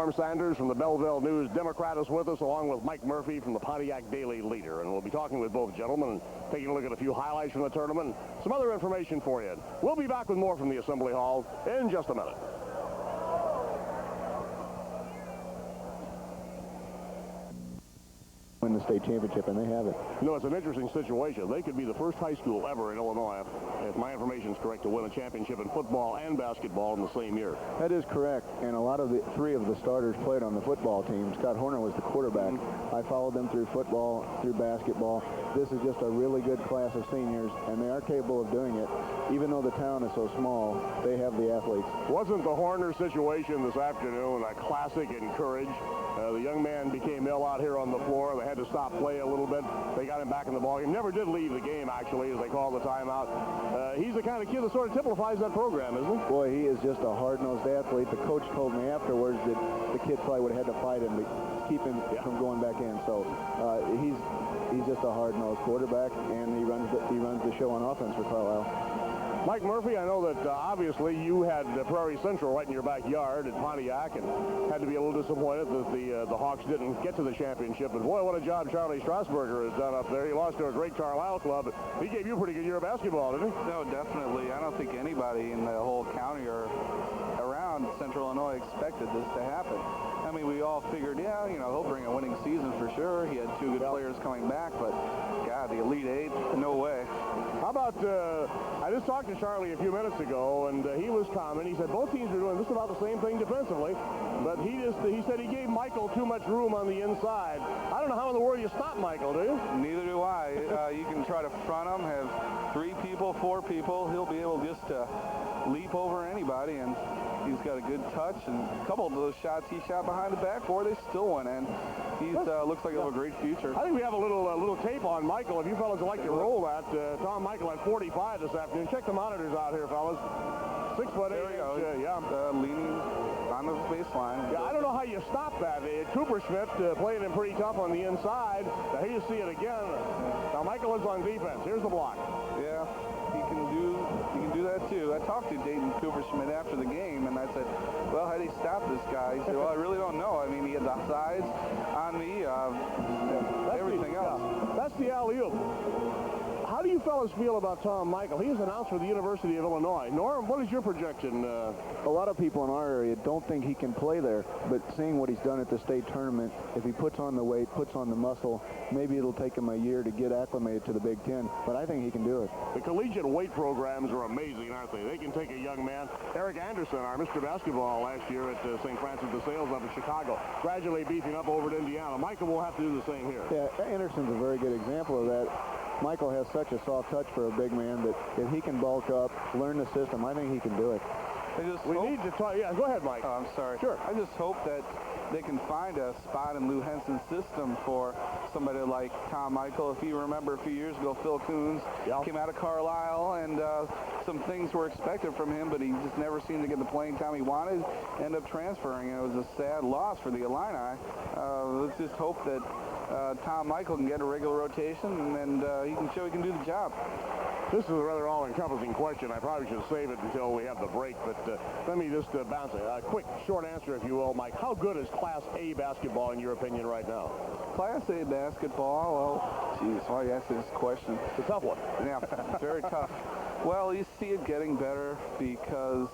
Norm Sanders from the Belleville News Democrat is with us, along with Mike Murphy from the Pontiac Daily Leader. And we'll be talking with both gentlemen and taking a look at a few highlights from the tournament and some other information for you. We'll be back with more from the Assembly Hall in just a minute. Win the state championship, and they have it. You know, it's an interesting situation. They could be the first high school ever in Illinois, if my information is correct, to win a championship in football and basketball in the same year. That is correct, and a lot of three of the starters played on the football team. Scott Horner was the quarterback. I followed them through football, through basketball. This is just a really good class of seniors, and they are capable of doing it. Even though the town is so small, they have the athletes. Wasn't the Horner situation this afternoon a classic in courage? The young man became ill out here on the floor. They had to stop play a little bit. They got him back in the ballgame. Never did leave the game, actually, as they called the timeout. He's the kind of kid that sort of typifies that program, isn't he? Boy, he is just a hard-nosed athlete. The coach told me afterwards that the kid probably would have had to fight him to keep him from going back in. So he's just a hard-nosed quarterback, and he runs the show on offense for Carlisle. Mike Murphy, I know that obviously you had Prairie Central right in your backyard at Pontiac and had to be a little disappointed that the Hawks didn't get to the championship. But boy, what a job Charlie Strasburger has done up there. He lost to a great Carlisle club. He gave you a pretty good year of basketball, didn't he? No, definitely. I don't think anybody in the whole county or around Central Illinois expected this to happen. I mean, we all figured, yeah, you know, he'll bring a winning season for sure. He had two good players coming back, but God, the Elite Eight, no way. How about, I just talked to Charlie a few minutes ago, and he was commenting. He said both teams are doing just about the same thing defensively, but he said he gave Michael too much room on the inside. I don't know how in the world you stop Michael, do you? Neither do I. You can try to front him, have 3 people, 4 people. He'll be able just to leap over anybody, and he's got a good touch, and a couple of those shots he shot behind the backboard, they still went in. He looks like he'll have a great future. I think we have a little tape on Michael. If you fellas would like to roll that, Tom Michael at 45 this afternoon. Check the monitors out here, fellas. 6 foot 8. There we go. Leaning on the baseline. Yeah, I don't know how you stop that. Cooper Schmidt playing him pretty tough on the inside. Now, here you see it again. Now Michael is on defense. Here's the block. Yeah, he can do that too. I talked to Dayton Cooper Schmidt after the game, and I said, well, how do you stop this guy? He said, well, I really don't know. I mean, he had the size on me, everything else. That's the alley-oop. How do you fellas feel about Tom Michael? He is announced for the University of Illinois. Norm, what is your projection? A lot of people in our area don't think he can play there, but seeing what he's done at the state tournament, if he puts on the weight, puts on the muscle, maybe it'll take him a year to get acclimated to the Big Ten, but I think he can do it. The collegiate weight programs are amazing, aren't they? They can take a young man. Eric Anderson, our Mr. Basketball last year at St. Francis de Sales up in Chicago, gradually beefing up over at Indiana. Michael will have to do the same here. Yeah, Anderson's a very good example of that. Michael has such a soft touch for a big man that if he can bulk up, learn the system, I think he can do it. We need to talk. Yeah, go ahead, Mike. Oh, I'm sorry. Sure. I just hope that they can find a spot in Lou Henson's system for somebody like Tom Michael. If you remember a few years ago, Phil Coons came out of Carlisle, and some things were expected from him, but he just never seemed to get the playing time he wanted. Ended up transferring, and it was a sad loss for the Illini. Let's just hope that Tom Michael can get a regular rotation, and he can show he can do the job. This is a rather all-encompassing question. I probably should save it until we have the break, but let me just bounce it. A quick, short answer, if you will, Mike. How good is Class A basketball, in your opinion, right now? Class A basketball, well, geez, why are you asking this question? It's a tough one. Yeah, very tough. Well, you see it getting better because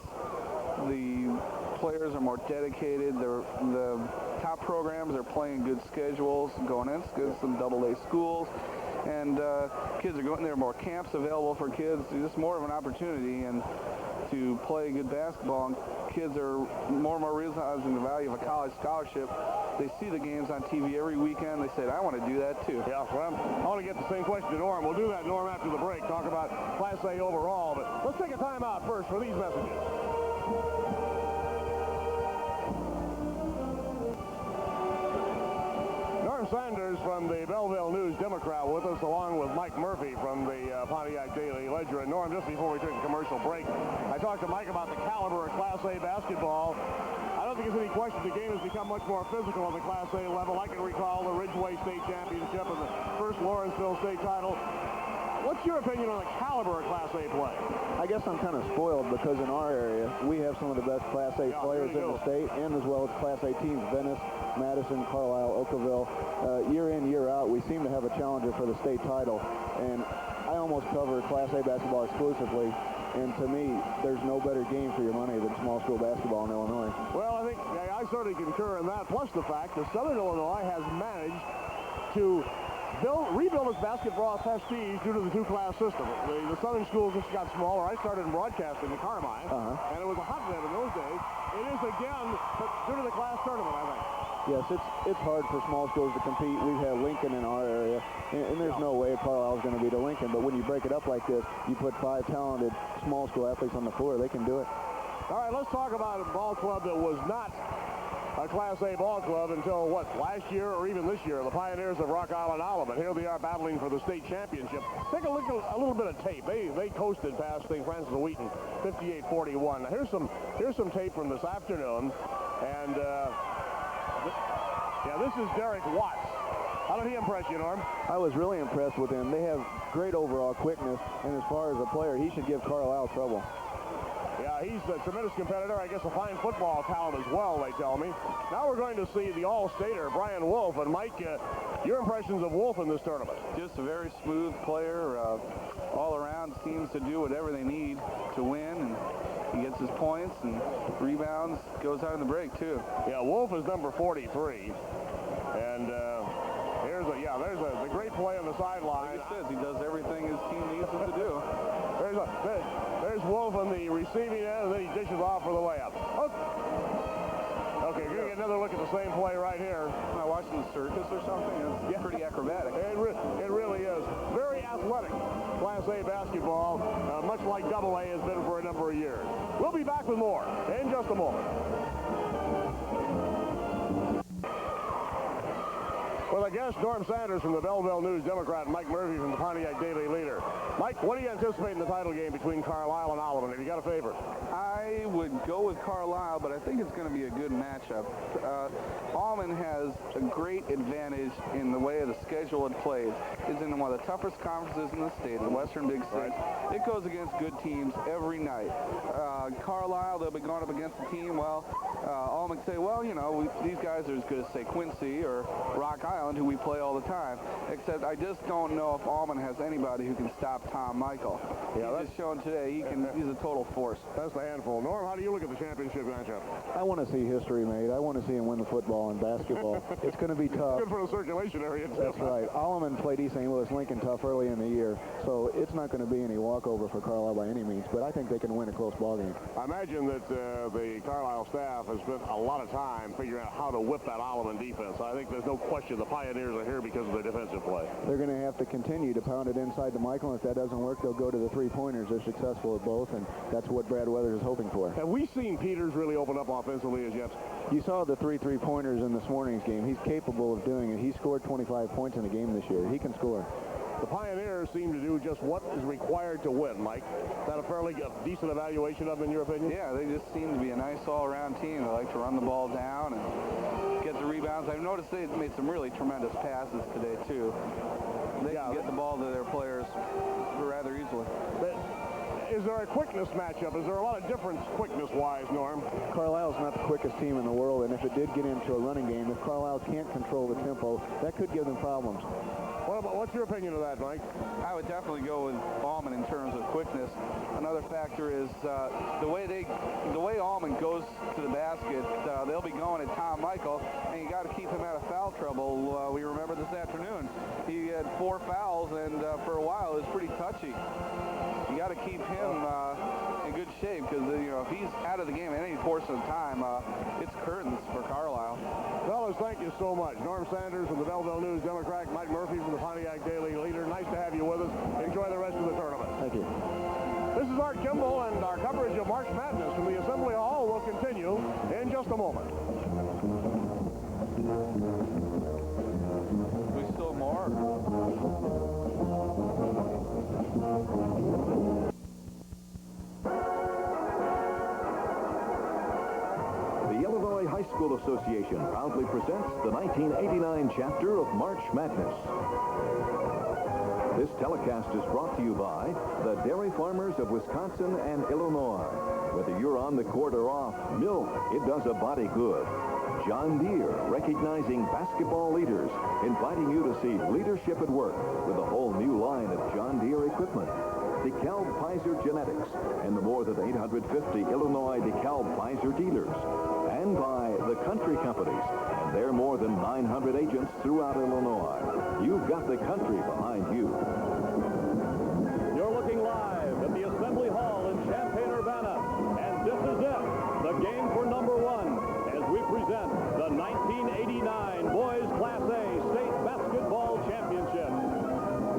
the players are more dedicated. The top programs are playing good schedules, going in some AA schools. And kids are going, there are more camps available for kids. It's just more of an opportunity and to play good basketball. And kids are more and more realizing the value of a college scholarship. They see the games on TV every weekend. They said, I want to do that too. Yeah, well, I want to get the same question to Norm. We'll do that, Norm, after the break. Talk about Class A overall. But let's take a timeout first for these messages. Sanders from the Belleville News Democrat with us, along with Mike Murphy from the Pontiac Daily Ledger. And Norm, just before we took a commercial break, I talked to Mike about the caliber of Class A basketball. I don't think there's any question the game has become much more physical on the Class A level. I can recall the Ridgeway State Championship and the first Lawrenceville State title. what's your opinion on the caliber of Class A play? I guess I'm kind of spoiled because in our area, we have some of the best Class A players in the state, and as well as Class A teams, Venice, Madison, Carlisle, Oakville. Year in, year out, we seem to have a challenger for the state title, and I almost cover Class A basketball exclusively, and to me, there's no better game for your money than small school basketball in Illinois. Well, I think I certainly concur in that, plus the fact that Southern Illinois has managed to rebuild its basketball prestige due to the two-class system. The Southern schools just got smaller. I started in broadcasting in Carmine, and it was a hotbed in those days. It is again due to the class tournament, I think. Yes, it's hard for small schools to compete. We've had Lincoln in our area, and there's no way Carlisle is going to beat a Lincoln. But when you break it up like this, you put 5 talented small school athletes on the floor, they can do it. All right, let's talk about a ball club that was not a Class A ball club until, last year or even this year, the Pioneers of Rock Island Olive. Here they are battling for the state championship. Take a look at a little bit of tape. They coasted past St. Francis of Wheaton, 58-41. Now, here's some tape from this afternoon, and this is Derek Watts. How did he impress you, Norm? I was really impressed with him. They have great overall quickness, and as far as a player, he should give Carlisle trouble. Yeah, he's a tremendous competitor. I guess a fine football talent as well, they tell me. Now we're going to see the All-Stater, Brian Wolf. And Mike, your impressions of Wolf in this tournament? Just a very smooth player. All around seems to do whatever they need to win. And he gets his points and rebounds, goes out in the break, too. Yeah, Wolf is number 43. And there's a great play on the sideline. Like he says, he does everything his team needs him to do. There's Wolf on the receiving end, and then he dishes off for the layup. Okay, you're going to get another look at the same play right here. Am I watching the circus or something? It's pretty acrobatic. It really is. Very athletic Class A basketball, much like Double A has been for a number of years. We'll be back with more in just a moment. Well, I guess Norm Sanders from the Belleville News-Democrat and Mike Murphy from the Pontiac Daily Leader. Mike, what do you anticipate in the title game between Carlisle and Olive? Have you got a favorite? I would go with Carlisle, but I think it's going to be a good matchup. Allman has a great advantage in the way of the schedule it plays. It's in one of the toughest conferences in the state, the Western Big Six. Right. It goes against good teams every night. Carlisle, they'll be going up against a team, Allman say, these guys are as good as, say, Quincy or Rock Island, who we play all the time, except I just don't know if Allman has anybody who can stop Tom Michael. Yeah, that's shown today. He's a total force. That's the handful. Norm, how do you look at the championship matchup? I want to see history made. I want to see him win the football and basketball. It's going to be tough. Good for the circulation area, too. That's right. Alleman played East St. Louis Lincoln tough early in the year, so it's not going to be any walkover for Carlisle by any means, but I think they can win a close ball game. I imagine that the Carlisle staff has spent a lot of time figuring out how to whip that Alleman defense. I think there's no question the Pioneers are here because of their defensive play. They're going to have to continue to pound it inside to Michael, and if that doesn't work, they'll go to the three-pointers. They're successful at both, and that's what Brad Weathers is hoping for. Have we seen Peters really open up offensively as yet? You saw the three-pointers in this morning's game. He's capable of doing it. He scored 25 points in a game this year. He can score. The Pioneers seem to do just what is required to win, Mike. Is that a fairly decent evaluation of them, in your opinion? Yeah, they just seem to be a nice all-around team. They like to run the ball down and get the rebounds. I've noticed they've made some really tremendous passes today, too. They can get the ball to their players rather easily. Is there a quickness matchup? Is there a lot of difference quickness-wise, Norm? Carlisle's not the quickest team in the world, and if it did get into a running game, if Carlisle can't control the tempo, that could give them problems. What's your opinion of that, Mike? I would definitely go with Allman in terms of quickness. Another factor is the way Allman goes to the basket. They'll be going at Tom Michael, and you got to keep him out of foul trouble. We remember this afternoon he had 4 fouls, and for a while it was pretty touchy. You got to keep him in good shape because if he's out of the game at any portion of time, it's curtains for Carlisle. Fellas, thank you so much. Norm Sanders from the Belleville News-Democrat, Mike Murphy from the Pontiac Daily Leader. Nice to have you with us. Enjoy the rest of the tournament. Thank you. This is Art Kimball, and our coverage of March Madness from the Assembly Hall will continue in just a moment. We still more? The Illinois High School Association proudly presents the 1989 chapter of March Madness. This telecast is brought to you by the dairy farmers of Wisconsin and Illinois. Whether you're on the court or off, milk, it does a body good. John Deere, recognizing basketball leaders, inviting you to see leadership at work with a whole new line of John Deere equipment. DeKalb Pfizer Genetics and the more than 850 Illinois DeKalb Pfizer dealers. And by the country companies and their more than 900 agents throughout Illinois. You've got the country behind you. You're looking live at the Assembly Hall in Champaign-Urbana, and this is it, the game for number one, as we present the 1989 Boys Class A State Basketball Championship.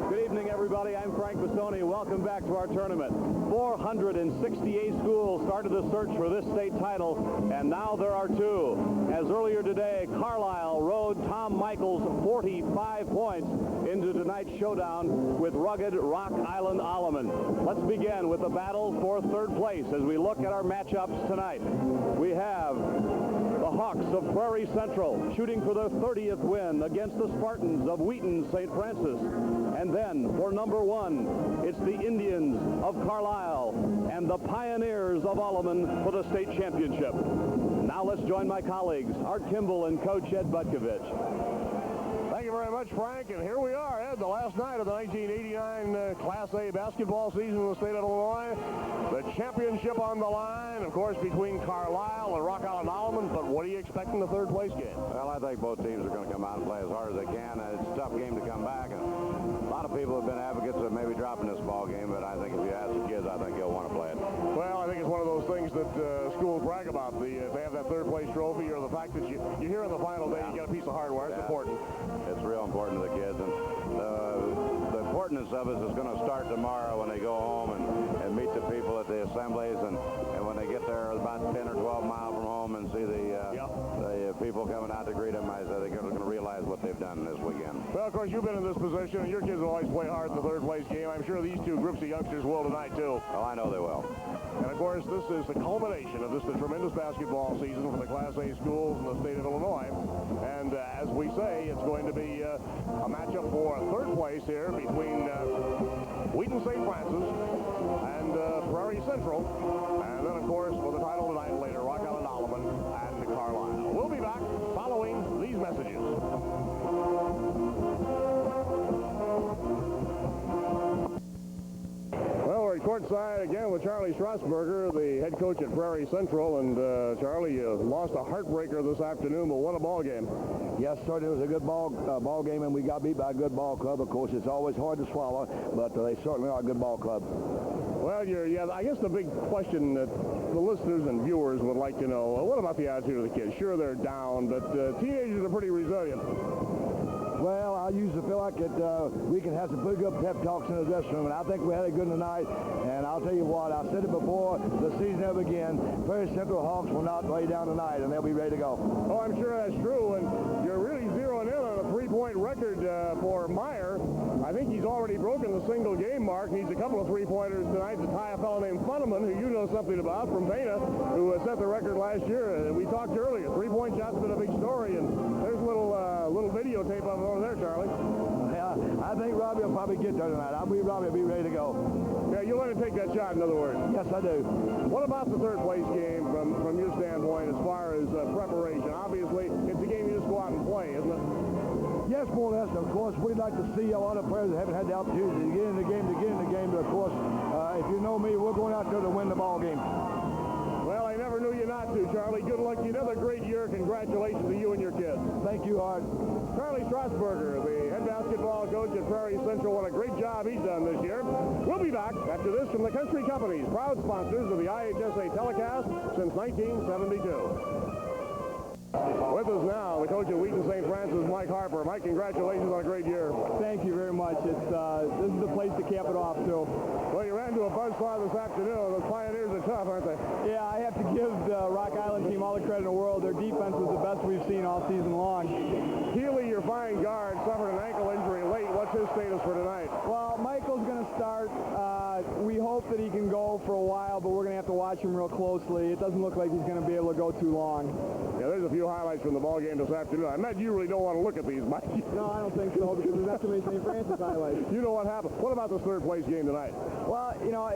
Good evening, everybody. I'm Frank Bassoni. Welcome back to our tournament. 468 schools started the search for this state title, and now there are two. As earlier today, Carlisle rode Tom Michael's 45 points into tonight's showdown with rugged Rock Island Alleman. Let's begin with the battle for third place as we look at our matchups tonight. We have the Hawks of Prairie Central shooting for their 30th win against the Spartans of Wheaton St. Francis. And then for number one, it's the Indians of Carlisle and the Pioneers of Alleman for the state championship. Now let's join my colleagues, Art Kimball and Coach Ed Butkovich. Thank you very much, Frank. And here we are, Ed, the last night of the 1989 Class A basketball season in the state of Illinois. The championship on the line, of course, between Carlisle and Rock Island Alleman. But what do you expect in the third place game? Well, I think both teams are going to come out and play as hard as they can. And it's a tough game to come back. And a lot of people have been advocates of maybe dropping this ball game. But I think if you ask the kids, I think they'll want to play it. Well, I think it's one of those things that schools brag about. They have that third place trophy, or the fact that you hear on the final day you get a piece of hardware. It's important. It's real important to the kids. And the importance of it is going to start tomorrow when they go home and meet the people at the assemblies. And when they get there about 10 or 12 miles from home and see the people coming out to greet them, I think they're going to realize what they've done this weekend. Well, of course, you've been in this position, and your kids will always play hard in the third place game. I'm sure these two groups of youngsters will tonight, too. Oh, I know they will. And, of course, this is the culmination of the tremendous basketball season for the Class A schools in the state of Illinois. And as we say, it's going to be a matchup for third place here between Wheaton St. Francis and Prairie Central. And then, of course, for the title tonight later, Rock Island Alleman and Carlisle. We'll be back following these messages. Well, we're at courtside again with Charlie Strasburger, the head coach at Prairie Central. And, Charlie, you lost a heartbreaker this afternoon, but what a ball game. Yes, certainly it was a good ball game, and we got beat by a good ball club. Of course, it's always hard to swallow, but they certainly are a good ball club. Well, I guess the big question that the listeners and viewers would like to know, what about the attitude of the kids? Sure, they're down, but teenagers are pretty resilient. Well, I usually feel like we can have some pretty good pep talks in the dressing room, and I think we had a good tonight. And I'll tell you what, I said it before the season ever began, Prairie Central Hawks will not lay down tonight, and they'll be ready to go. Oh, I'm sure that's true, and you're really zeroing in on a three-point record for Meyer. I think he's already broken the single-game mark. Needs a couple of three-pointers tonight to tie a fellow named Funneman, who you know something about, from Pana, who set the record last year. We talked earlier. Three-point shot's been a big story, and there's a little videotape of it over there, Charlie. Yeah, I think Robbie will probably get there tonight. I believe Robbie will be ready to go. Yeah, you'll let him take that shot, in other words. Yes, I do. What about the third place game from your standpoint as far as preparation? Obviously, it's a game you just go out and play, isn't it? Yes, more or less. Of course, we'd like to see a lot of players that haven't had the opportunity to get in the game. But, of course, if you know me, we're going out there to win the ball game. Well, I never knew you not to, Charlie. Good luck. Another great year. Congratulations to you and your kids. Thank you, Art. Charlie Strasburger, the head basketball coach at Prairie Central. What a great job he's done this year. We'll be back after this from the Country Companies, proud sponsors of the IHSA telecast since 1972. With us now, the coach of Wheaton St. Francis, Mike Harper. Mike, congratulations on a great year. Thank you very much. This is the place to cap it off, too. Well, you ran to a buzzsaw this afternoon. Those Pioneers are tough, aren't they? Yeah, I have to give the Rock Island team all the credit in the world. Their defense was the best we've seen all season long. Healy, your fine guard, suffered an ankle injury late. What's his status for tonight? Well, Michael's going to start. We hope that he can go for a while, but we're going to have to watch watch him real closely. It doesn't look like he's going to be able to go too long. Yeah, there's a few highlights from the ball game this afternoon. I bet you really don't want to look at these, Mike. No, I don't think so, because there's not too many St. Francis highlights. You know what happened. What about this third place game tonight? Well, you know,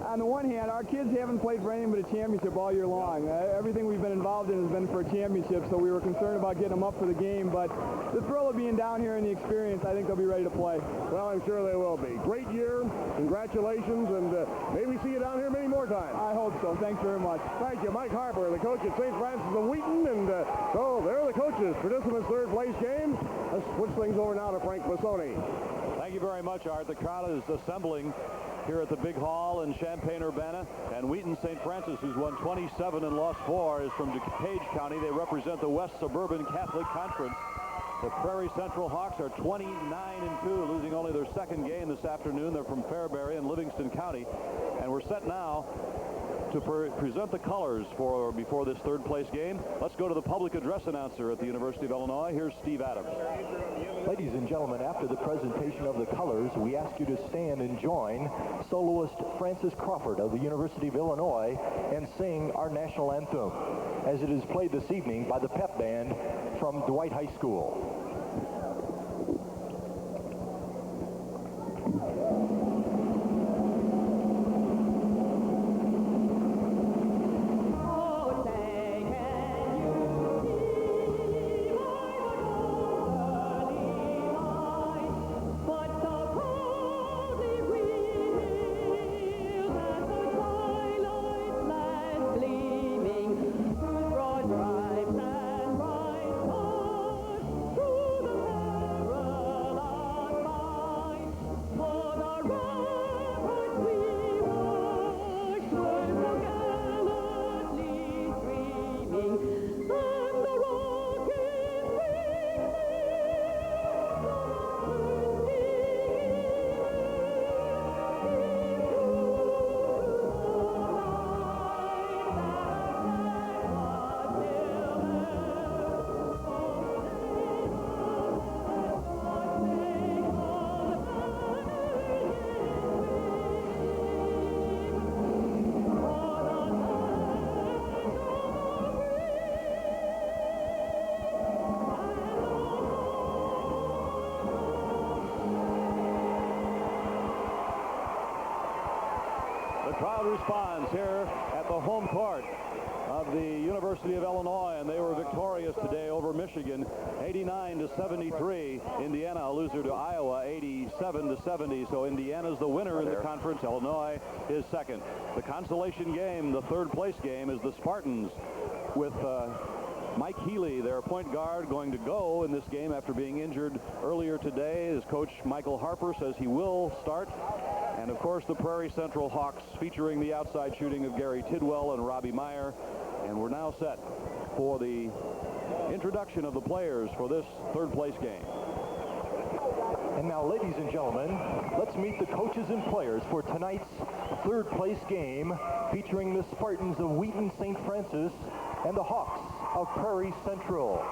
on the one hand, our kids haven't played for anything but a championship all year long. Everything we've been involved in has been for a championship, so we were concerned about getting them up for the game. But the thrill of being down here and the experience, I think they'll be ready to play. Well, I'm sure they will be. Great year. Congratulations, and maybe see you down here many more times. I hope so. Thanks very much. Thank you, Mike Harper, the coach at St. Francis of Wheaton, and so there are the coaches for this third place game. Let's switch things over now to Frank Bassoni. Thank you very much, Art. The crowd is assembling here at the Big Hall in Champaign-Urbana, and Wheaton St. Francis, who's won 27 and lost 4, is from DuPage County. They represent the West Suburban Catholic Conference. The Prairie Central Hawks are 29-2, losing only their second game this afternoon. They're from Fairbury in Livingston County, and we're set now to present the colors before this third place game. Let's go to the public address announcer at the University of Illinois. Here's Steve Adams. Ladies and gentlemen, after the presentation of the colors, we ask you to stand and join soloist Francis Crawford of the University of Illinois and sing our national anthem, as it is played this evening by the pep band from Dwight High School. Crowd responds here at the home court of the University of Illinois, and they were victorious today over Michigan, 89-73. Indiana, a loser to Iowa, 87-70. So Indiana's the winner in the conference. Illinois is second. The consolation game, the third place game, is the Spartans with Mike Healy, their point guard, going to go in this game after being injured earlier today. His coach, Michael Harper, says he will start. And, of course, the Prairie Central Hawks featuring the outside shooting of Gary Tidwell and Robbie Meyer. And we're now set for the introduction of the players for this third place game. And now, ladies and gentlemen, let's meet the coaches and players for tonight's third place game featuring the Spartans of Wheaton St. Francis and the Hawks of Prairie Central.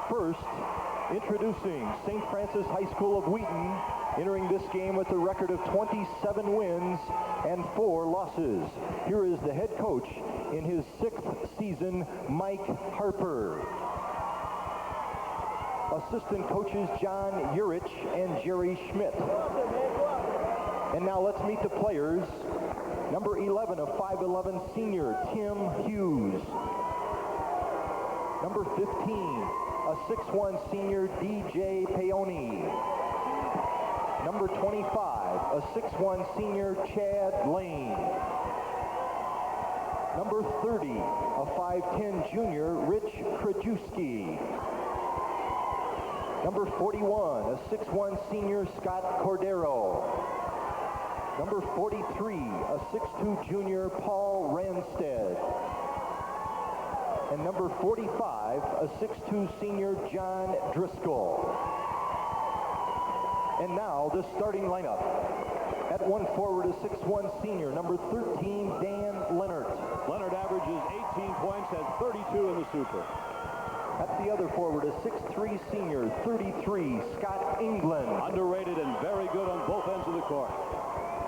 First, introducing St. Francis High School of Wheaton, entering this game with a record of 27 wins and 4 losses. Here is the head coach in his 6th season, Mike Harper. Assistant coaches John Urich and Jerry Schmidt. And now let's meet the players. Number 11, a 5'11 senior, Tim Hughes. Number 15, a 6'1 senior, DJ Peone. Number 25, a 6'1 senior, Chad Lane. Number 30, a 5'10 junior, Rich Krajewski. Number 41, a 6'1 senior, Scott Cordero. Number 43, a 6'2 junior, Paul Ranstead. And number 45, a 6'2 senior, John Driscoll. And now the starting lineup. At one forward, a 6'1 senior, number 13, Dan Leonard. Leonard averages 18 points, has 32 in the Super. At the other forward, a 6'3 senior, 33, Scott England. Underrated and very good on both ends of the court.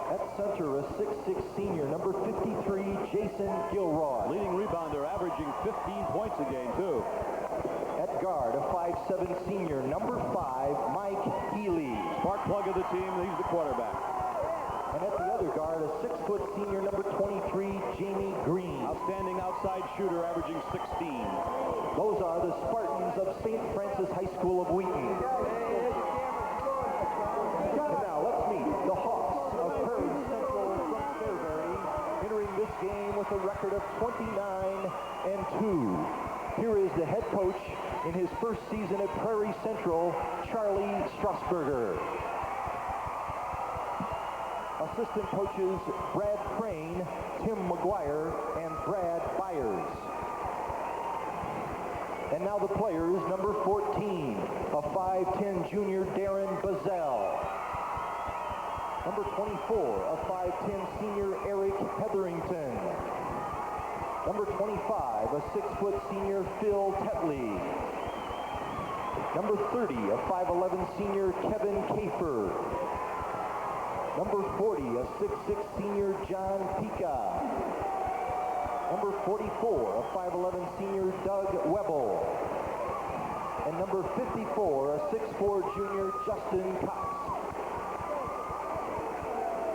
At center, a 6'6 senior, number 53, Jason Gilroy. Leading rebounder, averaging 15 points a game, too. At guard, a 5'7 senior, number 5, Mike Healy. Spark plug of the team, he's the quarterback. And at the other guard, a 6' senior, number 23, Jamie Green. Outstanding outside shooter, averaging 16. Those are the Spartans of St. Francis High School of Wheaton. And now let's meet the Hawks of Prairie Central from Fairbury, entering this game with a record of 29-2. Here is the head coach in his first season at Prairie Central, Charlie Strasburger. Assistant coaches Brad Crane, Tim McGuire, and Brad Byers. And now the players, number 14, a 5'10 junior, Darren Bazell. Number 24, a 5'10 senior, Eric Hetherington. Number 25, a 6' senior, Phil Tetley. Number 30, a 5'11 senior, Kevin Kafer. Number 40, a 6'6 senior, John Pika. Number 44, a 5'11 senior, Doug Webble. And number 54, a 6'4 junior, Justin Cox.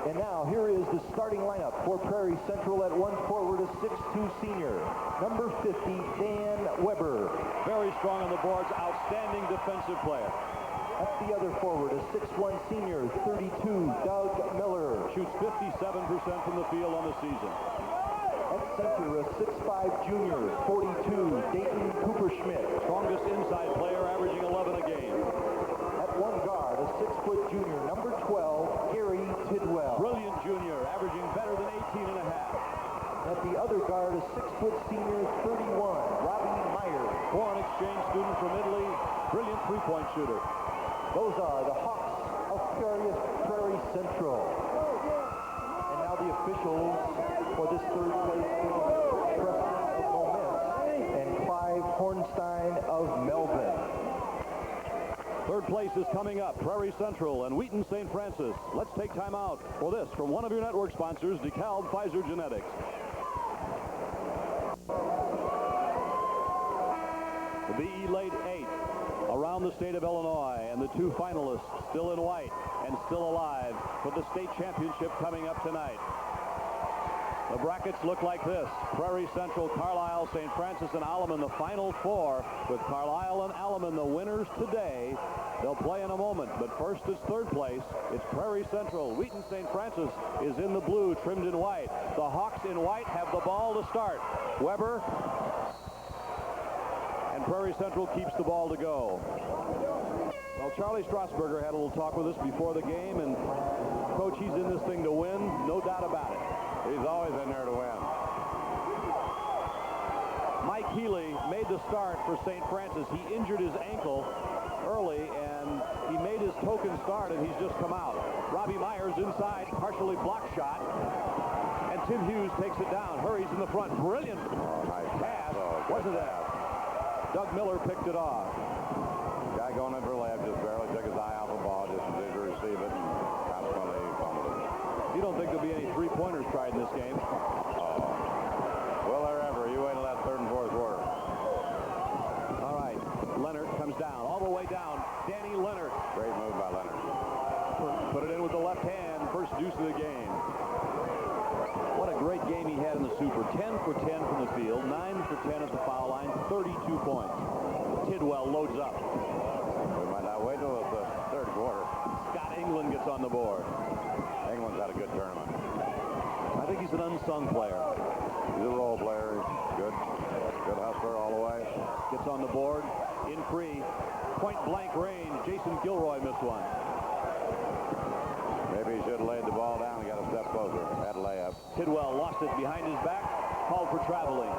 And now here is the starting lineup for Prairie Central. At one forward, a 6'2 senior, number 50, Dan Weber. Very strong on the boards, outstanding defensive player. At the other forward, a 6'1 senior, 32, Doug Miller. Shoots 57% from the field on the season. At center, a 6'5 junior, 42, Dayton Cooperschmidt. Strongest inside player, averaging 11 a game. At one guard, a 6' junior, number 12, Gary Tidwell. Brilliant junior, averaging better than 18 and a half. At the other guard, a 6' senior, 31, Robbie Meyer. Foreign exchange student from Italy, brilliant three-point shooter. Those are the Hawks of Prairie Central. And now the officials for this third place game, Preston of Moment and Clive Hornstein of Melbourne. Third place is coming up, Prairie Central and Wheaton St. Francis. Let's take time out for this from one of your network sponsors, DeKalb Pfizer Genetics. The BE Late 8 around the state of Illinois, and the two finalists still in white and still alive for the state championship coming up tonight. The brackets look like this: Prairie Central, Carlisle, St. Francis, and Alleman, the final four, with Carlisle and Alleman the winners today. They'll play in a moment, but first it's third place. It's Prairie Central. Wheaton St. Francis is in the blue, trimmed in white. The Hawks in white have the ball to start. Weber, and Prairie Central keeps the ball to go. Well, Charlie Strasburger had a little talk with us before the game, and Coach, he's in this thing to win, no doubt about it. He's always in there to win. Mike Healy made the start for St. Francis. He injured his ankle early, and he made his token start, and he's just come out. Robbie Myers inside, partially blocked shot, and Tim Hughes takes it down. Hurries in the front. Brilliant pass, wasn't it? Doug Miller picked it off. Guy going in for left just barely took his eye off the ball, just did to receive it, and consequently he fumbled it. You don't think there'll be any three-pointers tried in this game? Will there ever? You wait till that third and fourth quarter. All right, Leonard comes down, all the way down. Danny Leonard. Great move by Leonard. Put it in with the left hand, first deuce of the game. What a great game he had in the Super. 10 for 10 from the field, 9 for 10 at the foul line, 32 points. Tidwell loads up. We might not wait till the third quarter. Scott England gets on the board. England's had a good tournament. I think he's an unsung player. He's a role player. Good hustler all the way. Gets on the board, in free, point-blank range. Jason Gilroy missed one. Maybe he should have laid the ball down and got a step closer. Had a layup. Tidwell lost it behind his back, called for traveling.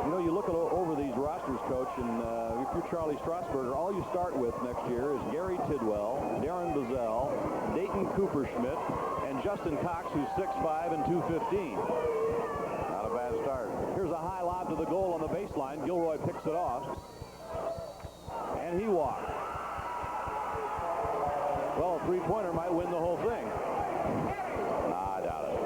You know, you look over these rosters, Coach, and if you're Charlie Strasburger, all you start with next year is Gary Tidwell, Darren Bazell, Dayton Cooperschmidt, and Justin Cox, who's 6'5" and 215. Not a bad start. Here's a high lob to the goal on the baseline. Gilroy picks it off, and he walked. Well, three-pointer might win the whole thing. Nah, I doubt it.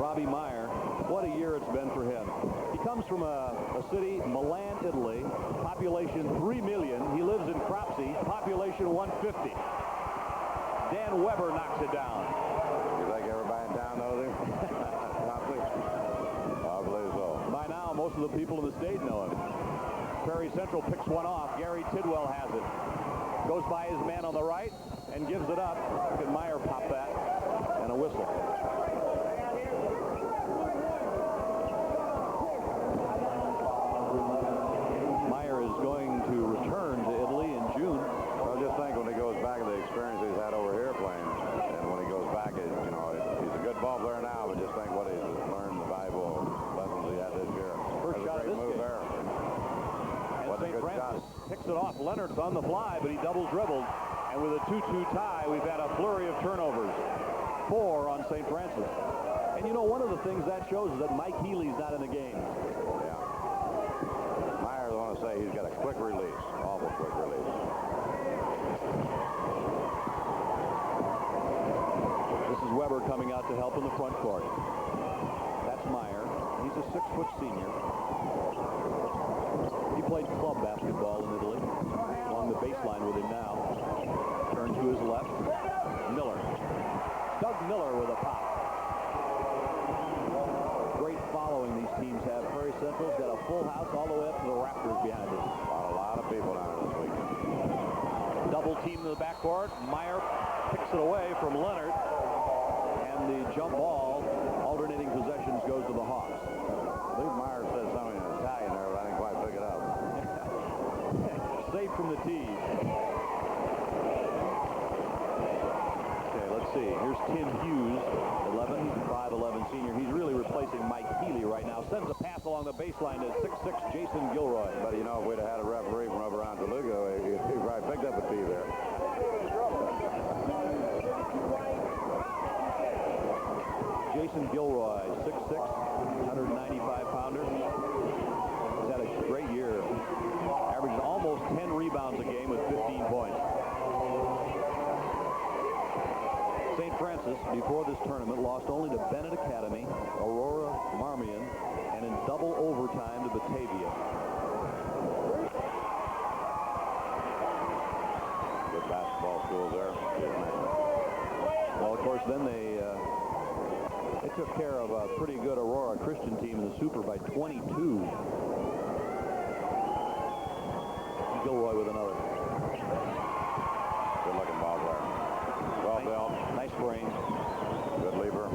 Robbie Meyer, what a year it's been for him. He comes from a city, Milan, Italy, population 3 million. He lives in Cropsey, population 150. Dan Weber knocks it down. You think everybody in town knows him? I believe so. By now, most of the people in the state know him. Prairie Central picks one off. Gary Tidwell has it. Goes by his man on the right and gives it up. Look at Meyer pop that and a whistle. Meyer is going to return to Italy in June. Well, just think when he goes back to the experience he's had over here playing, and when he goes back, he's a good ball player now, but just think what he's learned, the valuable lessons he had this year. First shot of this move game. there. And What a St. good Francis shot. picks it off. Leonard's on the fly, but he double dribbled. And with a 2-2 tie, we've had a flurry of turnovers. 4 on St. Francis. And you know, one of the things that shows is that Mike Healy's not in the game. Yeah. Myers, I want to say he's got a quick release, awful quick release. This is Weber coming out to help in the front court. That's Meyer. He's a 6-foot senior. He played club basketball in Italy. Along the baseline with him now. Turn to his left. Miller. Doug Miller with a pop. Great following these teams have. Prairie Central's got a full house all the way up to the Raptors behind it. A lot of people down there this week. Double team in the backcourt. Meyer picks it away from Leonard. And the jump ball, alternating possessions, goes to the Hawks. I think Meyer said something in Italian there, but I didn't quite pick it up. Safe from the tee. Okay, let's see. Here's Tim Hughes, 5'11" senior. He's really replacing Mike Healy right now. Sends a pass along the baseline to 6'6" Jason Gilroy. But you know, if we'd have had a referee from over around Toluca, he probably picked up a tee there. Jason Gilroy, 6'6", 195-pounder. He's had a great year. Averages almost 10 rebounds a game with 15 points. St. Francis, before this tournament, lost only to Bennett Academy, Aurora Marmion, and in double overtime to Batavia. Good basketball schools there. Well, of course, then they took care of a pretty good Aurora Christian team in the Super by 22. Gilroy with another. Good looking ball player. Well built. Nice frame. Good lever.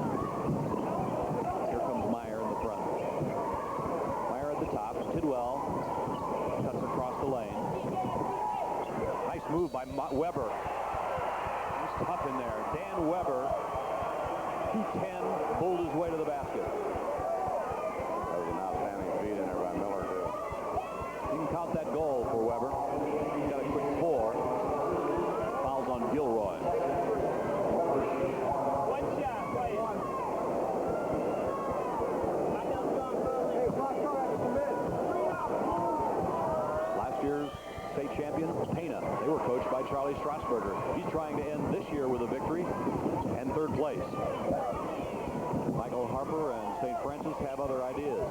Here comes Meyer in the front. Meyer at the top. Tidwell cuts across the lane. Nice move by Weber. He's tough in there. Dan Weber, 210, pulled his way to the basket. That was an outstanding feed in there by Miller, too. You can count that goal for Weber. He's got a quick 4. Fouls on Gilroy. Last year's state champion, Pena. They were coached by Charlie Strasburger. He's trying to end this year with a victory and 3rd place. Michael Harper and St. Francis have other ideas.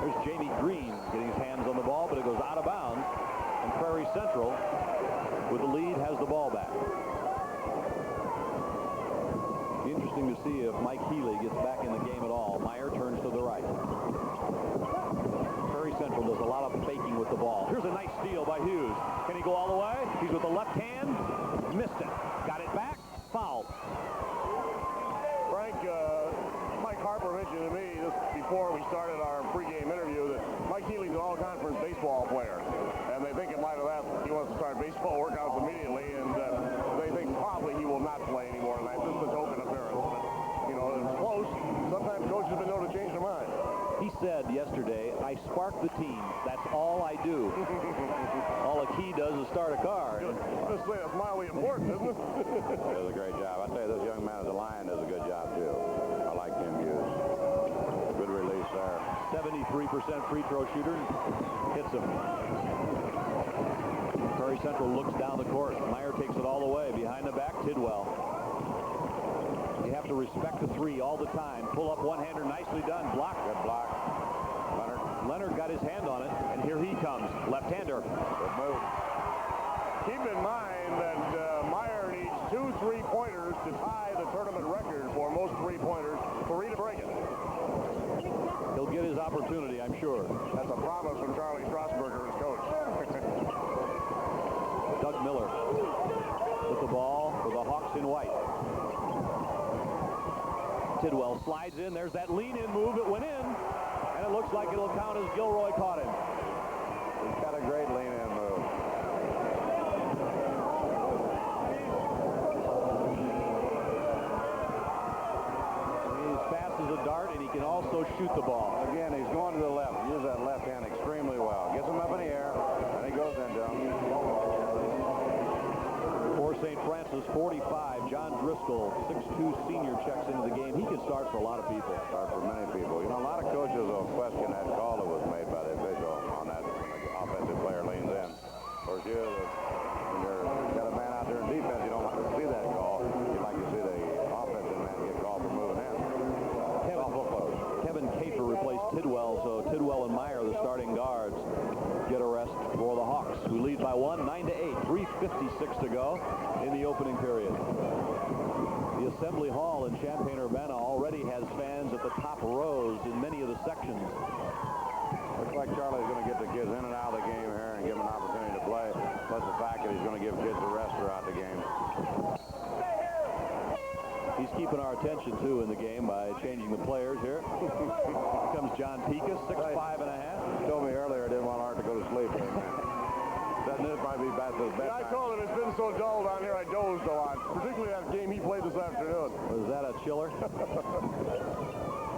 There's Jamie Green getting his hands on the ball, but it goes out of bounds. And Prairie Central, with the lead, has the ball back. Be interesting to see if Mike Healy gets back in the game at all. Meyer turns to the right. Prairie Central does a lot of faking with the ball. Here's a nice steal by Hughes. Can he go all the way? He's with the left hand. Missed it. Got it back. Fouled. Frank, Mike Harper mentioned to me just before we started our pregame interview that Mike Healy's an all-conference baseball player. And they think in light of that, he wants to start baseball workouts immediately, and they think probably he will not play anymore tonight. This is a token appearance. But, you know, it's close. Sometimes coaches have been known to change their mind. He said yesterday, I spark the team. That's all I do. All a key does is start a car. Let's say that's mildly important, isn't it? He does a great job. I tell you, this young man as a Lion does a good job, too. I like Tim Hughes. Good release there. 73% 50% free throw shooter, hits him. Prairie Central looks down the court. Meyer takes it all the way. Behind the back, Tidwell. You have to respect the three all the time. Pull up one-hander, nicely done. Block. Good block. Leonard got his hand on it, and here he comes. Left-hander. Good move. Keep in mind that Meyer needs 2 3-pointers to tie the tournament record for most 3-pointers for Reed to break it. He'll get his opportunity, I'm sure. That's a promise from Charlie Strasburger, his coach. Doug Miller with the ball for the Hawks in white. Tidwell slides in. There's that lean-in move. It went in, and it looks like it'll count as Gilroy caught him. He's got a great lean-in move. He's fast as a dart, and he can also shoot the ball. Again, he's going to the left. Use that left hand extremely well. Gets him up in the air, and he goes into him. For St. Francis, 45. John Driscoll, 6'2" senior, checks into the game. He can start for a lot of people. Start for many people. You know, a lot of coaches will question that call that was made by the official on that when the offensive player leans in. Of course, when you've got a man out there in defense, you don't like to see that call. You like to see the offensive man get called for moving in. Kevin Kafer replaced Tidwell, so Tidwell and Meyer, the starting guards, get a rest for the Hawks, who lead by 1, 9-8, 3:56 to go in the opening period. The Assembly Hall in Champaign-Urbana already has fans at the top rows in many of the sections. Looks like Charlie's going to get the kids in and out of the game here and give them an opportunity to play, plus the fact that he's going to give kids a rest throughout the game. He's keeping our attention, too, in the game by changing the players here. Here comes John Pika, 6'5.5". He told me earlier I didn't want Art to go to sleep. Doesn't it might be bad for the best? I told him it's been so dull down here I dozed a lot, particularly that game he played this afternoon. Was that a chiller?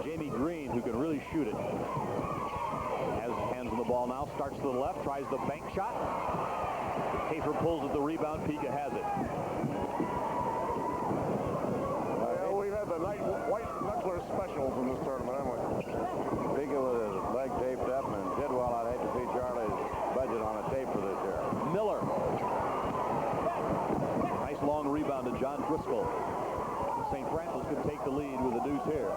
Jamie Green, who can really shoot it, has hands on the ball now, starts to the left, tries the bank shot. Kafer pulls at the rebound. Pika has it. We've had the white knuckler specials in this tournament, haven't we? Pika with his leg taped up, and Tidwell, I'd hate to see Charlie's budget on a tape for this year. Miller. Nice long rebound to John Driscoll. St. Francis could take the lead with a deuce here.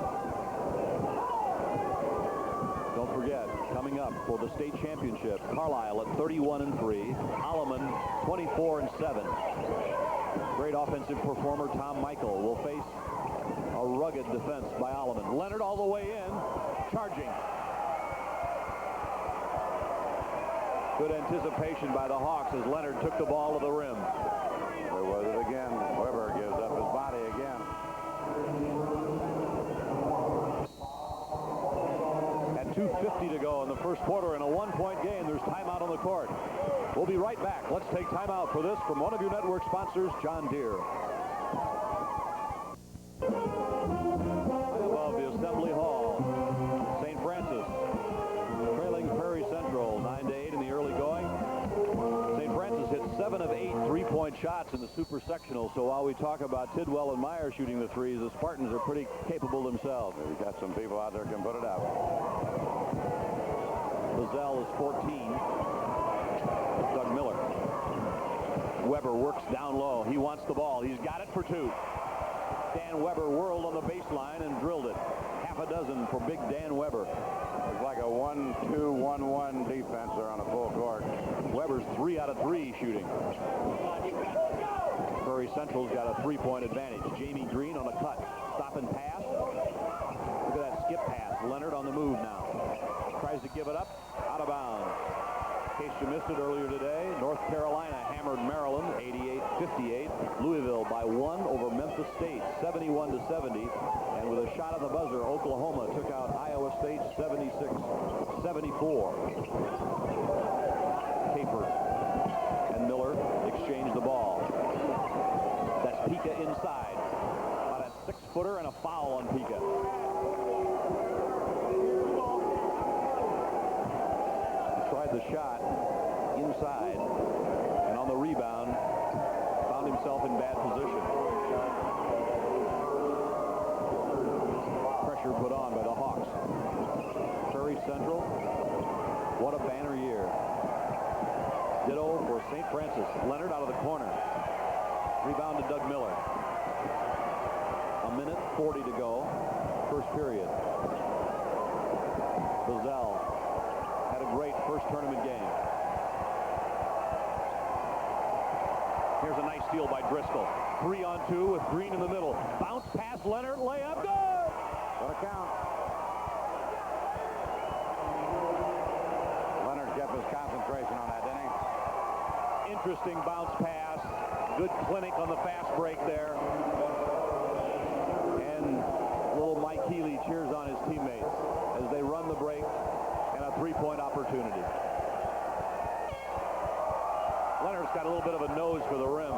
Don't forget, coming up for the state championship, Carlisle at 31-3, Alleman 24-7. Great offensive performer Tom Michael will face a rugged defense by Alleman. Leonard all the way in, charging. Good anticipation by the Hawks as Leonard took the ball to the rim. There was it again. Weber gives up his body again. At 2:50 to go in the first quarter in a one-point game, there's timeout on the court. We'll be right back. Let's take timeout for this from one of your network sponsors, John Deere. Above the Assembly Hall, St. Francis trailing Prairie Central 9-8 in the early going. St. Francis hit 7 of 8 3-point shots in the super sectional. So while we talk about Tidwell and Meyer shooting the threes, the Spartans are pretty capable themselves. We've got some people out there who can put it out. Lazelle is 14. Doug Miller. Weber works down low. He wants the ball. He's got it for 2. Dan Weber whirled on the baseline and drilled it. Half a dozen for big Dan Weber. It's like a 1-2-1-1 defense there on a full court. Weber's 3 out of 3 shooting. Prairie Central's got a 3-point advantage. Jamie Green on a cut. Stop and pass. Look at that skip pass. Leonard on the move now. Tries to give it up. Out of bounds. In case you missed it earlier today, North Carolina hammered Maryland 88-58. Louisville by 1 over Memphis State 71-70. And with a shot on the buzzer, Oklahoma took out Iowa State 76-74. Kafer and Miller exchange the ball. That's Pika inside. About a 6-footer and a foul on Pika. Tried the shot inside, and on the rebound found himself in bad position. Pressure put on by the Hawks. Prairie Central period. Buzzell had a great first tournament game. Here's a nice steal by Driscoll. 3-on-2 with Green in the middle. Bounce pass, Leonard, layup, good! What a count. Leonard kept his concentration on that, didn't he? Interesting bounce pass. Good clinic on the fast break there. And little Mike Healy cheers on his teammates as they run the break and a three-point opportunity. Leonard's got a little bit of a nose for the rim.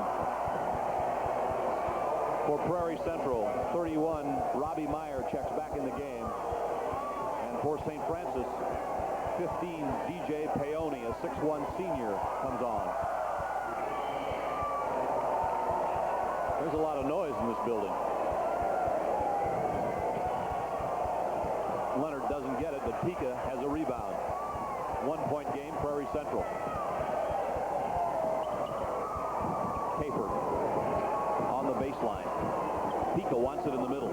For Prairie Central, 31, Robbie Meyer checks back in the game. And for St. Francis, 15, DJ Paoni, a 6'1 senior, comes on. There's a lot of noise in this building. Leonard doesn't get it, but Pika has a rebound. 1-point game, Prairie Central. Caper on the baseline. Pika wants it in the middle.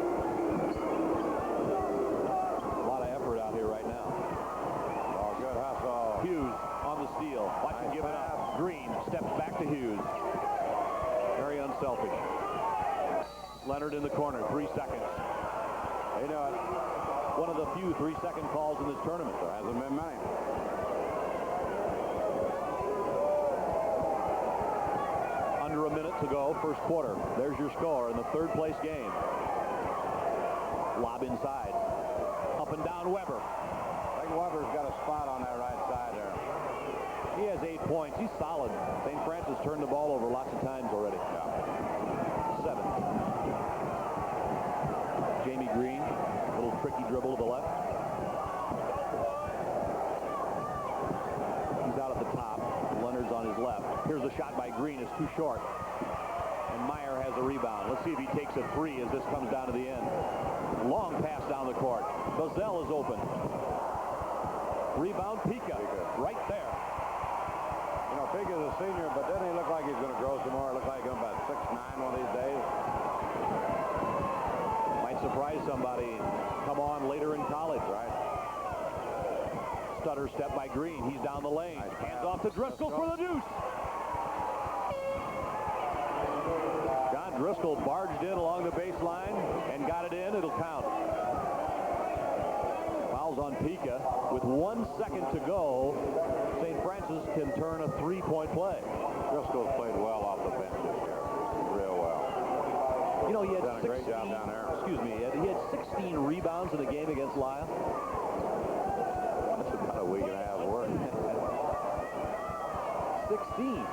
A lot of effort out here right now. Oh, good hustle. Hughes on the steal. Watch him give it up. Green steps back to Hughes. Very unselfish. Leonard in the corner. 3 seconds. They know it. One of the few 3-second calls in this tournament. There hasn't been many. Under a minute to go, first quarter. There's your score in the third-place game. Lob inside. Up and down Weber. I think Weber's got a spot on that right side there. He has 8 points. He's solid. St. Francis turned the ball over lots of times already. Yeah. 7. Jamie Green, a little tricky dribble to the left. He's out at the top. Leonard's on his left. Here's a shot by Green. It's too short. And Meyer has a rebound. Let's see if he takes a three as this comes down to the end. Long pass down the court. Buzzell is open. Rebound, Pika. Right there. You know, Pika's a senior, but doesn't he look like he's going to grow some more? Looks like he's about 6'9" one of these days. Might surprise somebody. Come on later in college. Right. Stutter step by Green. He's down the lane. Nice Hands pass. off to Driscoll for the deuce. John Driscoll barged in along the baseline and got it in. It'll count. Fouls on Pika. With 1 second to go, St. Francis can turn a three-point play. Driscoll's played well off the bench this year. Real well. You know, he had Done a great job down there. Excuse me. He had 16 rebounds in the game against Lyle. That's about a week and a half work. 16.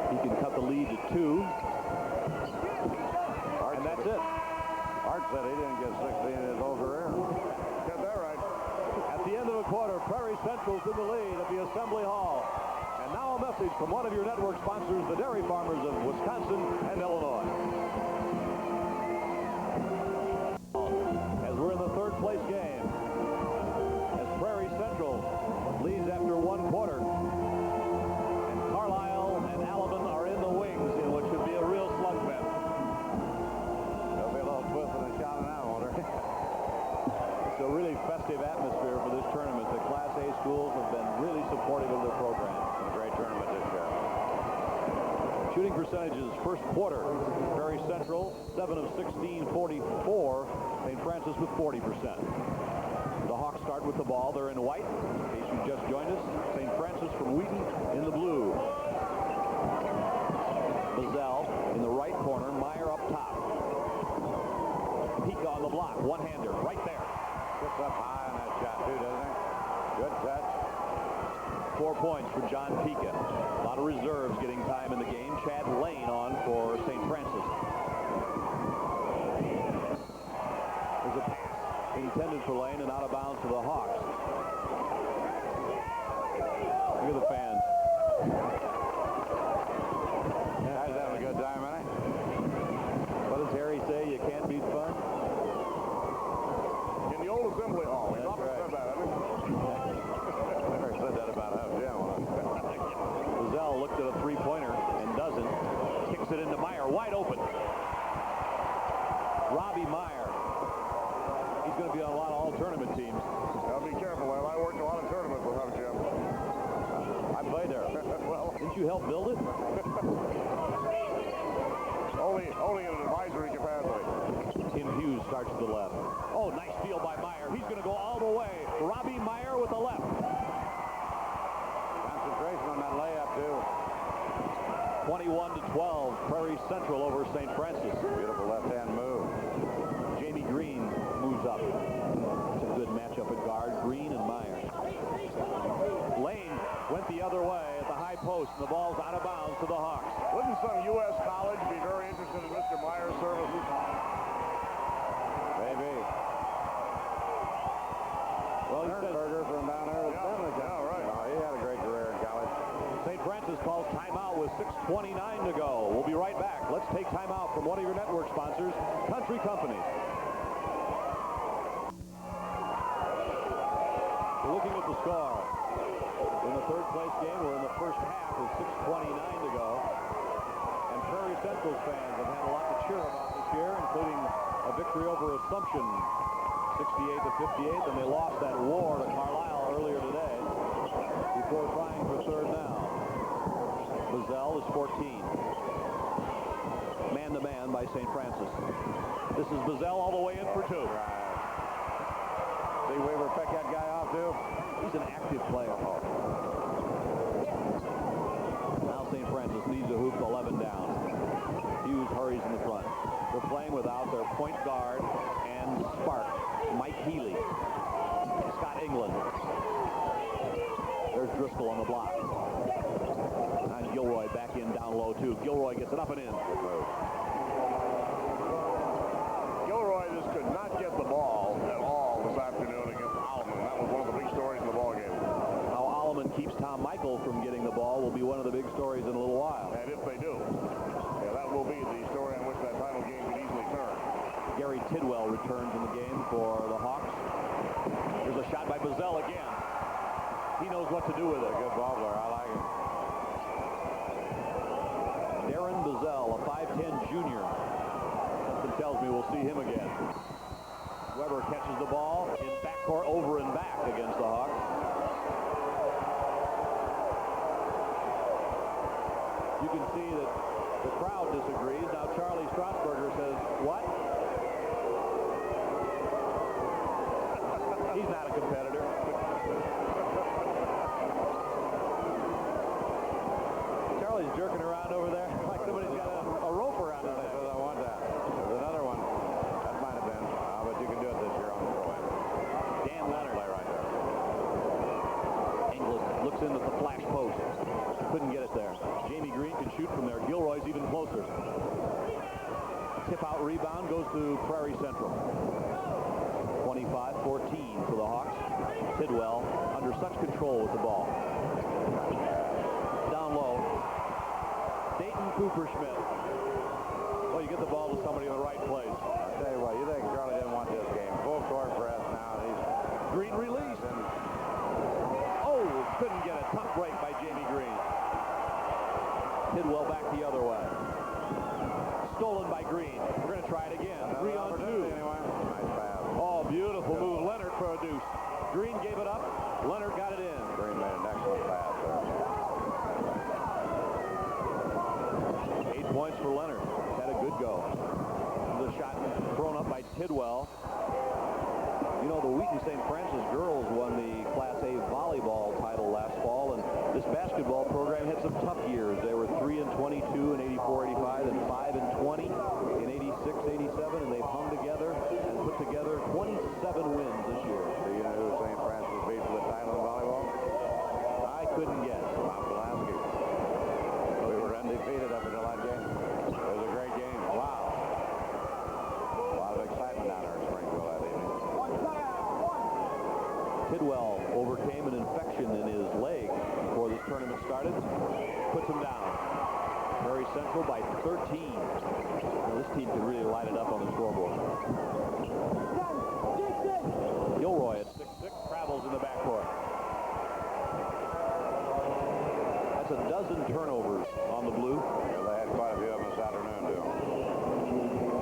He can cut the lead to 2. And that's it. Art said he didn't get 16 in his whole career. Get that right. At the end of the quarter, Prairie Central's in the lead at the Assembly Hall. And now a message from one of your network sponsors, the dairy farmers of Wisconsin and Illinois. As we're in the third place game, as Prairie Central leads after 1 quarter, and Carlisle and Alabama are in the wings in what should be a real slugfest. There'll be a little twisting and shouting out, won't there? It's a really festive atmosphere for this tournament. The Class A schools have been really supportive of their program. A great tournament this year. Shooting percentages, first quarter, Prairie Central, 7 of 16, 44. St. Francis with 40%. The Hawks start with the ball. They're in white. In case you just joined us, St. Francis from Wheaton in the blue. Buzzell in the right corner, Meyer up top. Pika on the block, one-hander, right there. Gets up high on that shot, too, doesn't he? Good touch. 4 points for John Pika. A lot of reserves getting time in the game. Chad Lane on for St. Francis. There's a pass intended for Lane and out of bounds to the Hawks. Look at the fans. Guys having a good time, ain't they? What does Harry say? You can't beat fun? In the old Assembly Hall. We've often said that, haven't we? Never said that about Huff Jim. Buzzell looked at a three-pointer and doesn't. Kicks it into Meyer, wide open. tournament teams. Now be careful, Ed. I worked a lot of tournaments with him, Jim. I played there. Well, Didn't you help build it? only in an advisory capacity. Tim Hughes starts to the left. Oh, nice field by Meyer. He's going to go all the way. Robbie Meyer with the left. Concentration on that layup, too. 21-12, Prairie Central over St. Francis. Beautiful left-hand move. Jamie Green moves up. It's a good matchup at guard, Green and Meyer. Lane went the other way at the high post, and the ball's out of bounds to the Hawks. Wouldn't some U.S. college be very interested in Mr. Meyer's services? Maybe. Well, he said Burger from down there. Yeah, right. He had a great career in college. St. Francis calls timeout with 6:29 to go. We'll be right back. Let's take timeout from one of your network sponsors, Country Companies. We're looking at the score. In the third place game, we're in the first half with 6:29 to go. And Prairie Central's fans have had a lot to cheer about this year, including a victory over Assumption, 68-58, and they lost that war to Carlisle earlier today before trying for third down. Bazell is 14. Man-to-man by St. Francis. This is Bazell all the way in for two. See Weaver pick that guy off, too? He's an active player. Now St. Francis needs to hoop 11 down. Hughes hurries in the front. They're playing without their point guard and spark, Mike Healy. Scott England. There's Driscoll on the block. And Gilroy back in down low, too. Gilroy gets it up and in. Gilroy just could not get the ball at all this afternoon against Alleman. That was one of the big stories in the ball game. How Alleman keeps Tom Michael from getting the ball will be one of the big stories in a little while. And if they do, yeah, that will be the story on which that final game could easily turn. Gary Tidwell returns in the game for the Hawks. Here's a shot by Bazell again. He knows what to do with it. Good ball player. I like him. Darren Bazell, a 5'10 junior. Something tells me we'll see him again. Weber catches the ball in backcourt over and back against the Hawks. You can see that the crowd disagrees. Now Charlie Strasburger says, what? He's not a competitor. Charlie's jerking around over there like somebody's got a rope around his neck. I want that. There's another one. That might have been. But you can do it this year on the throw-in. Dan Leonard. Play right there. Inglis looks in at the flash post. Couldn't get it there. Jamie Green can shoot from there. Gilroy's even closer. Tip out rebound goes to Prairie Central. 25-14 for the Hawks. Tidwell under such control with the ball. Down low. Dayton Cooper-Schmidt. Well, you get the ball to somebody in the right place. I'll tell you what, you think Charlie didn't want this game. Full court press now. Green release. Oh, couldn't get a tough break by Jamie Green. Tidwell back the other way. Stolen by Green. We're going to try it again. 3 on 2. Anyway. Nice pass. Oh, beautiful move. Leonard for a deuce. Green gave it up. Leonard got it in. Green made an excellent pass there. 8 points for Leonard. Had a good go. The shot thrown up by Tidwell. You know, the Wheaton St. Francis girls won the Class A volleyball title last fall, and this basketball program had some tough years. They were 3-22 in 84-85 and 5-20 in 86-87, and they've hung together and put together 27 wins this year. Do you know who St. Francis beat for the title in volleyball? I couldn't guess. Mount Pulaski. We were undefeated up until that game. It was a great game. Wow. A lot of excitement down there in Springfield that evening. Tidwell overcame an infection in his leg before this tournament started. Puts him down. Prairie Central by 13. Now, this team can really light it up on the scoreboard. Gilroy at 6'6", travels in the backcourt. That's a dozen turnovers on the blue. Yeah, they had quite a few of them this afternoon, too.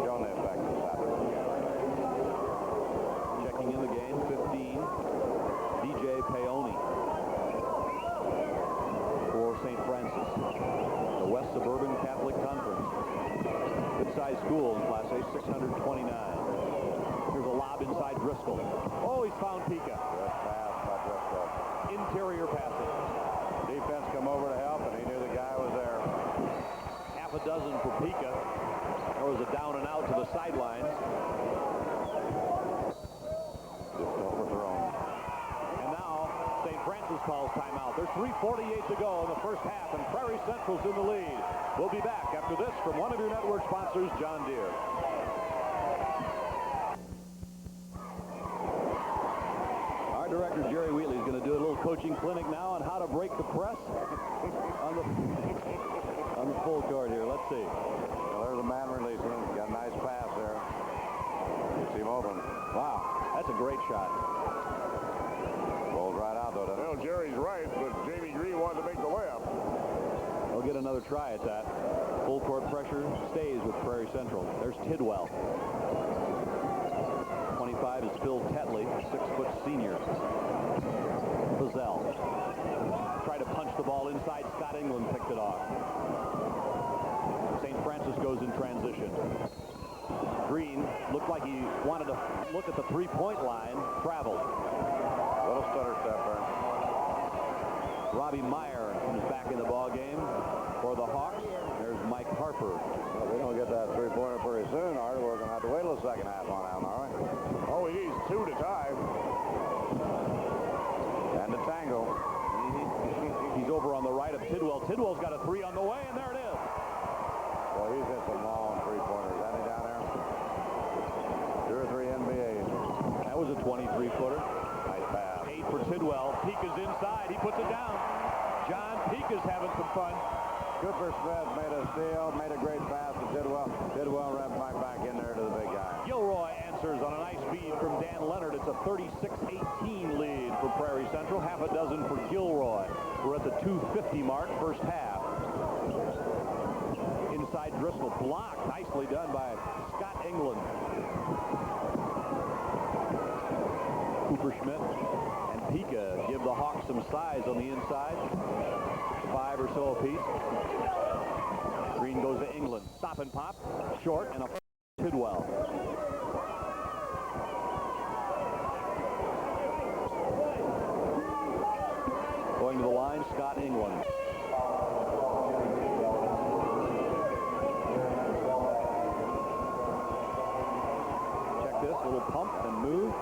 Showing the effect this afternoon. Checking in the game, high school in Class A, 629. Here's a lob inside Driscoll. Oh, he's found Pika. Good pass by Driscoll. Interior passing. Defense come over to help, and he knew the guy was there. Half a dozen for Pika. There was a down and out to the sidelines. Just overthrown. And now St. Francis calls timeout. There's 3:48 to go in the first half, and Prairie Central's in the lead. We'll be back after this from one of your network sponsors, John Deere. Our director, Jerry Wheatley, is going to do a little coaching clinic now on how to break the press on the full court here. Let's see. Well, there's a man releasing him. Got a nice pass there. Gets him open. Wow, that's a great shot. Rolls right out, though, doesn't it? Well, Jerry's right, but Jamie Green wanted to make the layup. They'll get another try at that. Full court pressure stays with Prairie Central. There's Tidwell. 25 is Phil Tetley, 6-foot senior. Bazell tried to punch the ball inside. Scott England picked it off. St. Francis goes in transition. Green looked like he wanted to look at the three-point line. Traveled. Little stutter step there. Robbie Meyer is back in the ball game for the Hawks. There's Mike Harper. Well, if we don't get that three-pointer pretty soon, Art, we're going to have to wait till the second half on that one, all right? Oh, he needs 2 to tie. And to tango. He's over on the right of Tidwell. Tidwell's got a 3 on the way, and there it is. Well, he's hit some long three-pointers. Hasn't he down there? 2 or 3 NBAs. That was a 23-footer. Nice pass. 8 for Tidwell. Pika's inside. He puts it down. John Pika's having some fun. Cooper Smith made a steal, made a great pass to Tidwell. Tidwell right back in there to the big guy. Gilroy answers on a nice feed from Dan Leonard. It's a 36-18 lead for Prairie Central. Half a dozen for Gilroy. We're at the 2:50 mark, first half. Inside Driscoll, blocked. Nicely done by Scott England. Cooper Schmidt and Pika give the Hawks some size on the inside. 5 or so apiece. Green goes to England. Stop and pop. Short and a Tidwell. Going to the line, Scott England. Check this, little pump and move.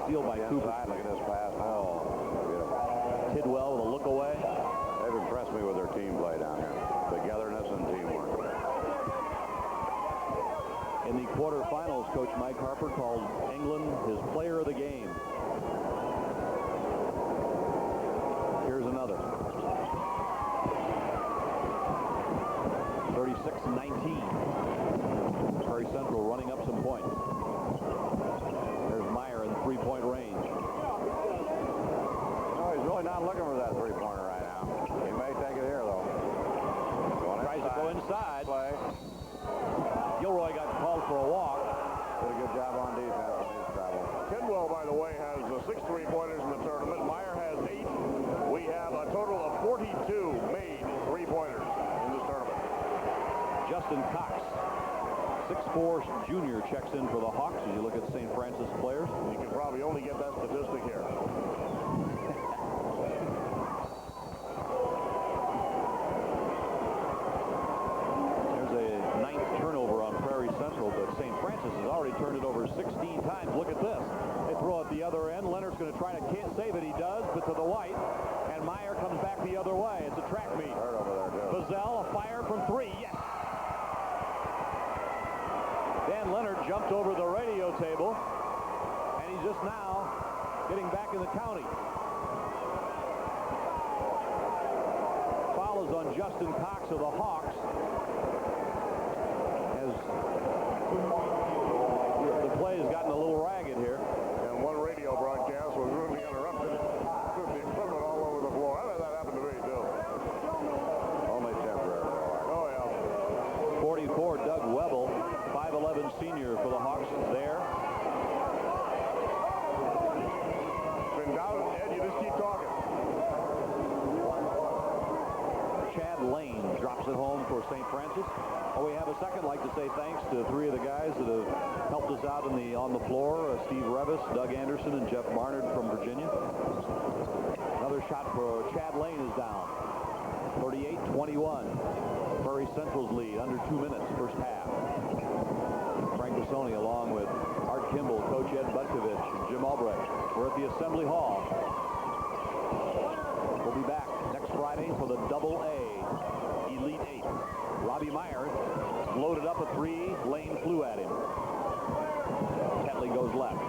Steal by Cooper. Look at this pass now. Oh. Tidwell with a look away. They've impressed me with their team play down here. Togetherness and teamwork. In the quarterfinals, Coach Mike Harper called England his player of the game. Here's another. 36-19. Prairie Central running up some points. There's Meyer in three-point range. No, he's really not looking for that three-pointer right now. He may take it here, though. Tries to go inside. Play. Gilroy got called for a walk. Did a good job on defense on his travel. Tidwell, by the way, has 6 three-pointers in the tournament. Meyer has 8. We have a total of 42 made three-pointers in this tournament. Justin Cox, 6'4" junior, checks in for the Hawks as you look at St. Francis players. You can probably only get that statistic here. There's a 9th turnover on Prairie Central, but St. Francis has already turned it over 16 times. Look at this. They throw at the other end. Leonard's going to try to can't save it. He does, but to the white. And Meyer comes back the other way. It's a track meet. Hurt over there, too. Bazell, a fire from 3. Yes. Dan Leonard jumped over the radio table, and he's just now getting back in the county. Foul is on Justin Cox of the Hawks. As the play has gotten a little ragged here. And one radio broadcast was rudely interrupted with the equipment all over the floor. How did that happen to me, too? Only temporary. Oh, yeah. 44, Doug Webble, 5'11" senior for the Hawks there. Been down, Ed, you just keep talking. Chad Lane drops it home for St. Francis. to three of the guys that have helped us out on the floor, Steve Revis, Doug Anderson, and Jeff Barnard from Virginia. Another shot for Chad Lane is down. 38-21. Prairie Central's lead under 2 minutes, first half. Frank Cassoni along with Art Kimball, Coach Ed Butkovich, and Jim Albrecht. We're at the Assembly Hall. We'll be back next Friday for the Double-A Elite Eight. Robbie Meyer loaded up a three. Lane flew at him. Tetley goes left.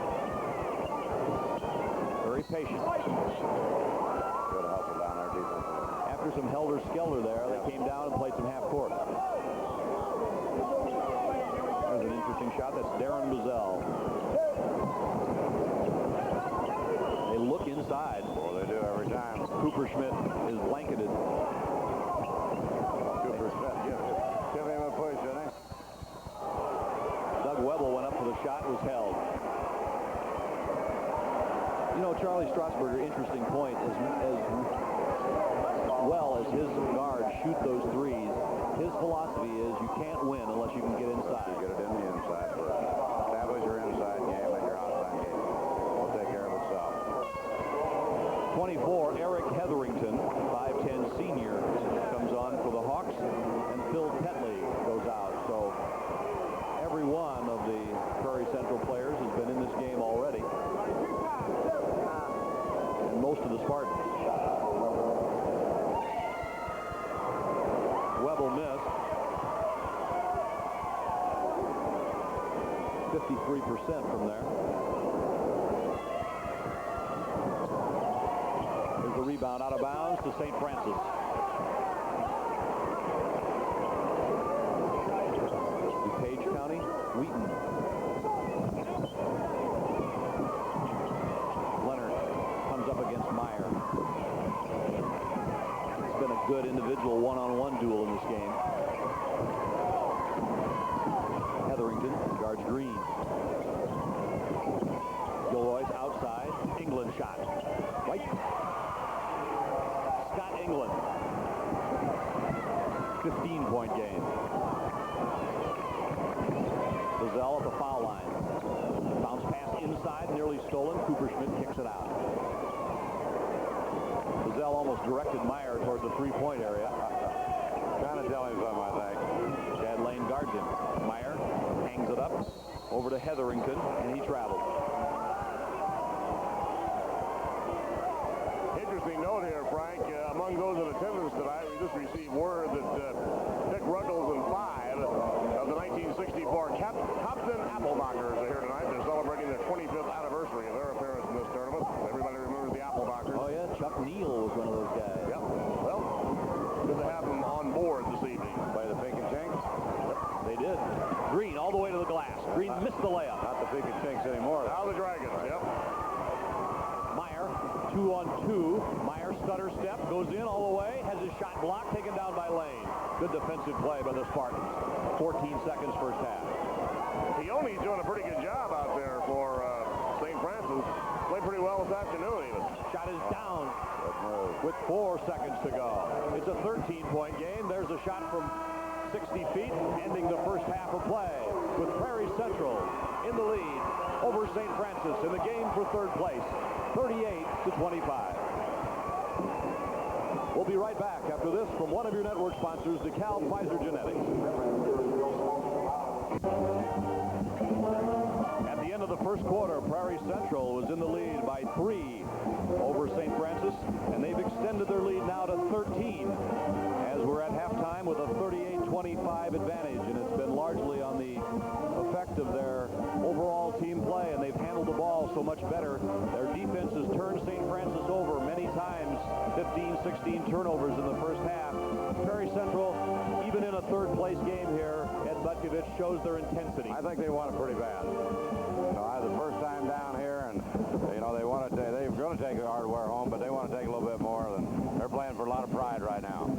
Very patient. Good hustle down there defensively. After some helter-skelter there, they came down and played some half court. There's an interesting shot. That's Darren Buzzell. They look inside. Well, they do every time. Cooper Schmidt is blanketed. Cooper Schmidt, give him a push, didn't he? Doug Webble went up for the shot, was held. You know, Charlie Strasburger, interesting point, as well as his guards shoot those threes, his philosophy is you can't win unless you can get inside. You get it in the inside first. Establish your inside game and your outside game. Will take care of itself. 24, Eric Hetherington, 5'10" senior, comes on for the Hawks, and Phil Tetley goes out. So every one of the Prairie Central players has been in this game already, and most of the Spartans. Webble missed. 53% from there. Here's the rebound out of bounds to St. Francis. DuPage County, Wheaton. Leonard comes up against Meyer. It's been a good individual one-on-one duel in this game. Hetherington guards Green. Gilroy's outside. England shot. Right. Scott England. 15-point game. Buzzell at the foul line. Bounce pass inside, nearly stolen. Cooper Schmidt kicks it out. Buzzell almost directed Meyer toward the three-point area. Trying to tell him something, I think. Chad Lane guards him. Meyer hangs it up over to Hetherington, and he travels. Interesting note here, Frank. Among those in attendance tonight, we just received word that Dick Ruggles and 5 of the 1964 Compton Applebackers are here tonight. They're celebrating their 25th anniversary of their appearance in this tournament. Everybody remembers the Applebackers. Oh, yeah. Chuck Neal was one of those guys. Yep. Well, good to have them on board this evening. By the Pink and Chinks. They did. Green all the way to the glass. Green missed the layup. Not the Pink and Chinks anymore. Now the Dragons, yep. Meyer, 2-on-2. Meyer stutter step, goes in all the way, has his shot blocked, taken down by Lane. Good defensive play by the Spartans. 14 seconds first half. Keone's doing a pretty good job out there for St. Francis. Played pretty well this afternoon even. Shot is down with 4 seconds to go. It's a 13-point game. There's a shot from 60 feet, ending the first half of play with Prairie Central in the lead over St. Francis in the game for third place, 38-25. We'll be right back after this from one of your network sponsors, DeKalb Pfizer Genetics. At the end of the first quarter, Prairie Central was in the lead by 3 over St. Francis, and they've extended their lead now to 13 as we're at halftime with a 38-25 advantage, and it's been largely on the effect of their overall team play, and they've handled the ball so much better. Their defense has turned St. Francis over many times, 15, 16 turnovers in the first half. Prairie Central, even in a third-place game here, Ed Butkovich shows their intensity. I think they want it pretty bad. You know, the first time down here, and you know they're going to take the hardware home, but they want to take a little bit more. Than they're playing for a lot of pride right now.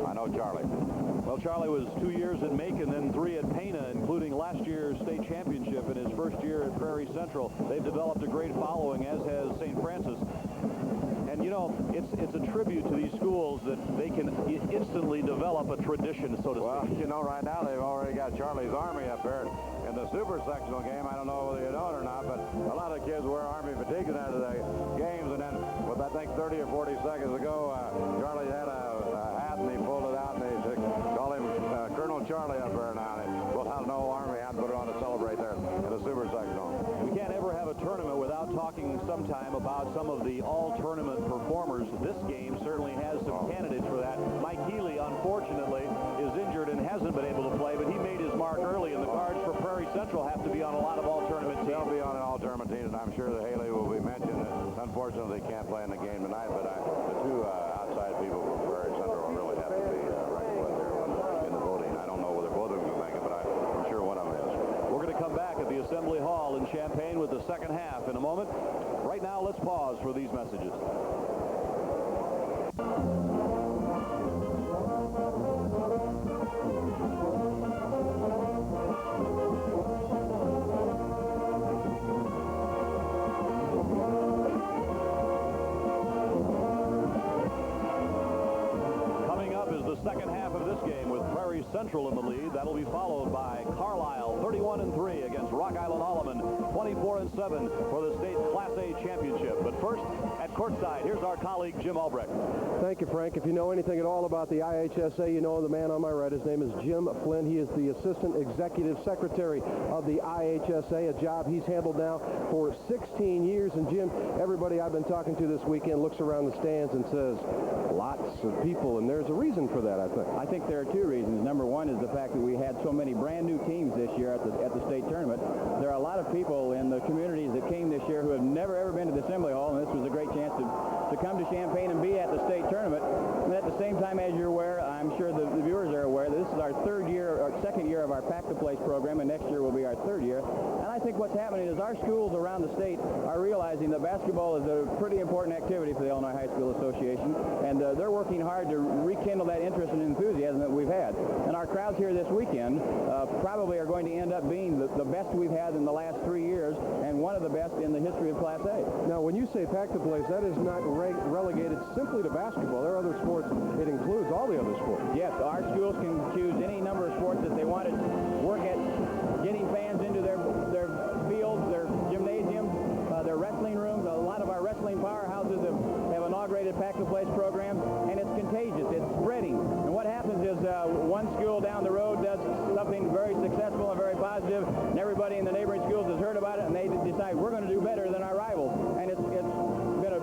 I know Charlie. Well, Charlie was 2 years in Macon, then 3 at Pana, including last year's state championship in his first year at Prairie Central. They've developed a great following, as has St. Francis. And you know, it's a tribute to these schools that they can instantly develop a tradition, so to speak. Well, you know, right now they've already got Charlie's Army up there in the super sectional game. I don't know whether you know it or not, but a lot of kids wear Army fatigues in the games, and then with I think 30 or 40 seconds ago, Charlie had a hat and he pulled it out and they call him Colonel Charlie up there now. We'll have no Army hat, put it on to celebrate there in the super sectional. We can't ever have a tournament without talking sometime about some of the all-tournament performers. This game certainly has some candidates for that. Mike Healy, unfortunately, is injured and hasn't been able to play, but he made his mark early, and the cards for Prairie Central have to be on a lot of all-tournament teams. They'll be on an all-tournament team, and I'm sure that Haley will be mentioned. Unfortunately, they can't play in the game tonight, but the two outside people from Prairie Central really have to be ranked with there in the voting. I don't know whether both of them can make it, but I'm sure one of them is. We're going to come back at the Assembly Hall in Champaign with the second half in a moment. Right now, let's pause for these messages. Coming up is the second half of this game with Prairie Central in the lead. That'll be followed by Carlisle 31-3 against Rock Island Alleman 24-7 for the state Class A championship. But first, at courtside, here's our colleague Jim Albrecht. Thank you, Frank. If you know anything at all about the IHSA, you know the man on my right. His name is Jim Flynn. He is the Assistant Executive Secretary of the IHSA, a job he's handled now for 16 years. And Jim, everybody I've been talking to this weekend looks around the stands and says, lots of people, and there's a reason for that, I think. I think there are two reasons. Number one is the fact that we had so many brand new teams this year at the state tournament. There are a lot of people in the communities that came this year who have never ever been to the Assembly Hall, and this was a great chance to come to Champaign and be at the state tournament. And at the same time, as you're aware, I'm sure the viewers are aware, this is our second year of our Pack the Place program, and next year will be our third year. And I think what's happening is our schools around the state are realizing that basketball is a pretty important activity for the Illinois High School Association, and they're working hard to rekindle that interest and enthusiasm that we've had. And our crowds here this weekend probably are going to end up being the best we've had in the last 3 years, and one of the best in the history of Class A. Now, when you say Pack the Place, that is not relegated simply to basketball. There are other sports. It includes all the other sports. Yes, our schools can choose any number of sports that they want to work at getting fans into their fields, their gymnasiums, their wrestling rooms. A lot of our wrestling powerhouses have inaugurated Pack the Place program, and it's contagious. It's spreading. And what happens is one school down the road does something very successful and very positive, and everybody in the neighboring schools has heard about it, and they decide we're going to do better than our rivals. And it's been a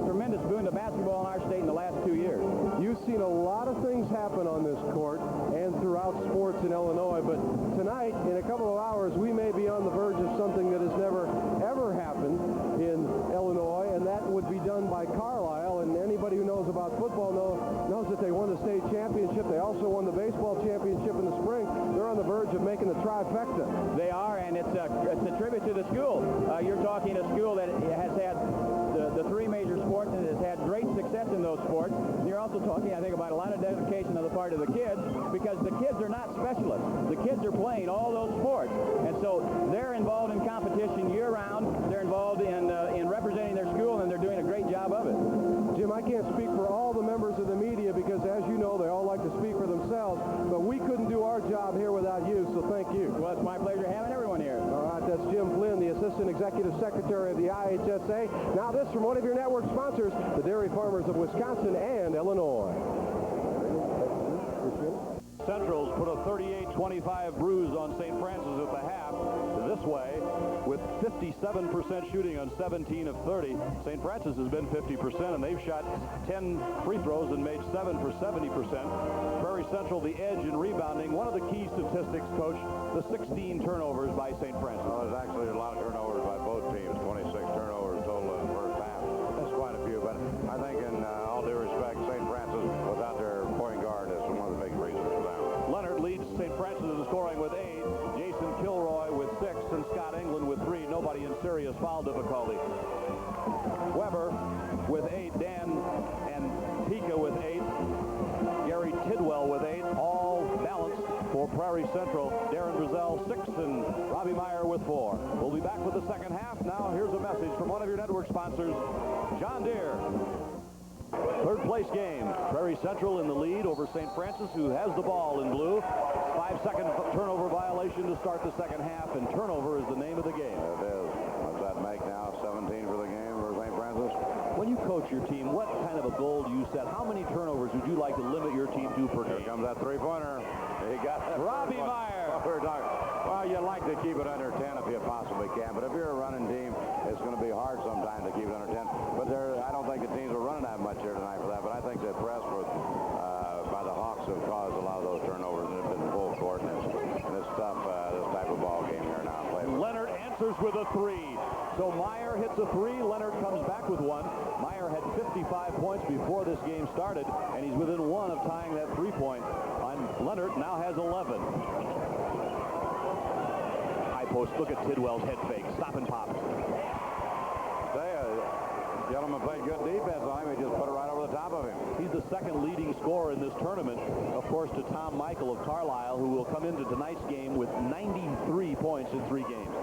tremendous boon to basketball in our state in the last 2 years. You've seen a lot of things happen on this court and throughout sports in Illinois, but tonight, in a couple of hours, we may be on the verge of something that has never, ever happened in Illinois, and that would be done by Carlisle. And anybody who knows about football knows that they won the state championship. They also won the baseball championship in the spring. They're on the verge of making the trifecta. They are, and it's a tribute to the school. You're talking a school that has had the three major sports and has had great success in those sports. You're also talking, I think, about a lot of dedication on the part of the kids, because the kids are not specialists. The kids are playing all those sports, and so they're involved in competition year-round. They're involved in representing their school, and they're doing a great job of it. Jim, I can't speak for all the members of the media because, as you know, they all like to speak for themselves, but we couldn't do our job here without you, so thank you. Well, it's my pleasure having everyone here. All right, that's Jim Flynn, the Assistant Executive Secretary of the IHSA. Now this from one of your network sponsors, the Dairy Farmers of Wisconsin and Illinois. Central's put a 38-25 bruise on St. Francis at the half. This way, with 57% shooting on 17 of 30. St. Francis has been 50%, and they've shot 10 free throws and made 7 for 70%. Prairie Central, the edge in rebounding. One of the key statistics, Coach, the 16 turnovers by St. Francis. Well, there's actually a lot of turnovers by both teams. 26 turnovers total in the first half. That's quite a few, but I think in all due respect, St. Francis, without their point guard, is one of the big reasons for them. Leonard leads St. Francis in scoring with 8. Jason Kilroy with 6, and Scott England with 3. Nobody in serious foul difficulty. Weber with 8. Dan and Pika with 8. Gary Tidwell with 8. All balanced for Prairie Central. Darren Brazell 6, and Robbie Meyer with 4. We'll be back with the second half. Now here's a message from one of your network sponsors, John Deere. Third place game. Prairie Central in the lead over St. Francis, who has the ball in blue. 5-second turnover violation to start the second half, and turnover is the name of the game. It is. What's that make now? 17 for the game for St. Francis? When you coach your team, what kind of a goal do you set? How many turnovers would you like to limit your team to per game? Here comes that three-pointer. He got that. Robbie Meyer. Well, you like to keep it under 10 if you possibly can, but if you're a running team, it's going to be hard sometimes to keep it under 10. But I don't think the teams are running that much here tonight for that, but I think the press by the Hawks have caused a lot of those turnovers, and it's been full court, and it's tough, this type of ball game here now. Leonard answers with a three. So Meyer hits a three. Leonard comes back with one. Meyer had 55 points before this game started, and he's within one of tying that three-point. Leonard now has 11. High post. Look at Tidwell's head fake. Stop and pop. Gentleman played good defense on him. He just put it right over the top of him. He's the second leading scorer in this tournament, of course, to Tom Michael of Carlisle, who will come into tonight's game with 93 points in 3 games.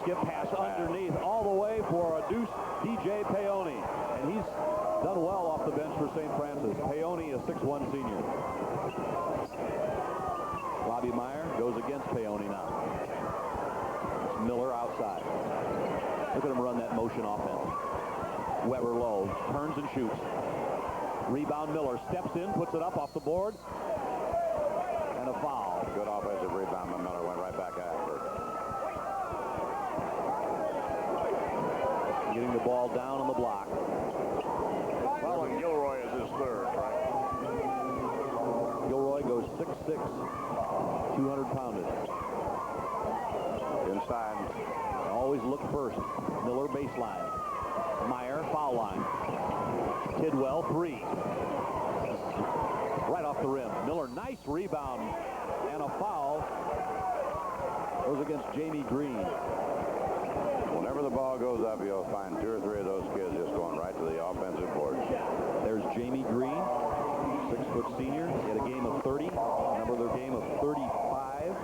Skip pass underneath all the way for a deuce, DJ Peone. And he's done well off the bench for St. Francis. Peone, a 6'1 senior. Robbie Meyer goes against Peone now. It's Miller outside. Look at him run that motion offense. Weber low, turns and shoots. Rebound Miller, steps in, puts it up off the board. And a foul. Good offensive rebound, but Miller went right back after it. Getting the ball down on the block. Well, and Gilroy is his third, right? Gilroy goes 6'6", 200-pounded. Inside. Always look first. Miller baseline. Meyer foul line. Tidwell three. Right off the rim. Miller, nice rebound and a foul. Goes against Jamie Green. Whenever the ball goes up, you'll find 2 or 3 of those kids just going right to the offensive board. There's Jamie Green, 6-foot senior. He had a game of 30. Remember their game of 35.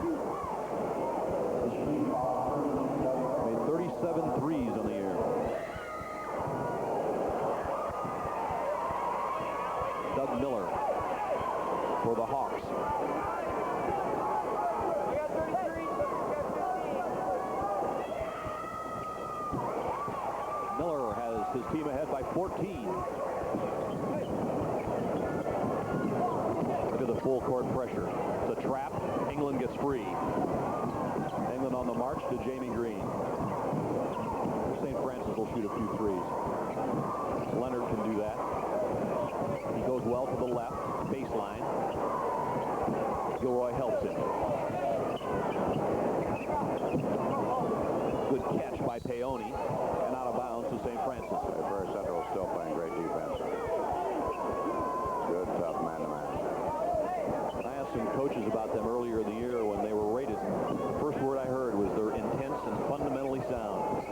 Made 37 threes on the year. Doug Miller for the Hawks. Miller has his team ahead by 14. Look at the full court pressure. It's a trap. England gets free. England on the march to Jamie Green. St. Francis will shoot a few threes. Leonard can do that. He goes well to the left, baseline. Gilroy helps him. Good catch by Peone, and out of bounds to St. Francis. Prairie Central is still playing great defense. Good, tough man-to-man. I asked some coaches about them earlier in the year when they were rated. The first word I heard was they're intense and fundamentally sound.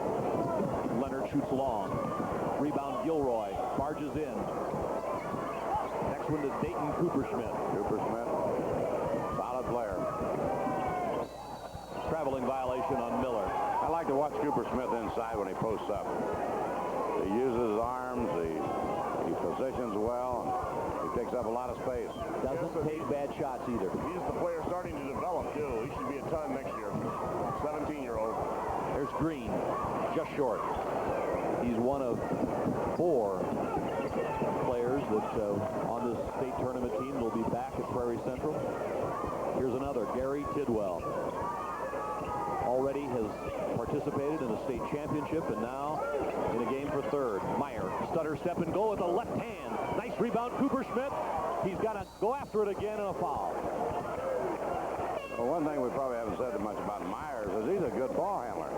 Leonard shoots long. Rebound Gilroy. Barges in. Next one to Dayton Cooperschmidt. Cooperschmidt, solid player. Traveling violation on Miller. I like to watch Coopersmith inside when he posts up. He uses his arms, he positions well, he takes up a lot of space. Doesn't take bad shots either. He's the player starting to develop, too. He should be a ton next year. 17-year-old. There's Green, just short. He's one of 4 players that on this state tournament team will be back at Prairie Central. Here's another, Gary Tidwell. Already has participated in the state championship and now in a game for third. Meyer, stutter step and goal with the left hand. Nice rebound, Cooperschmidt. He's got to go after it again and a foul. Well, one thing we probably haven't said much about Myers is he's a good ball handler,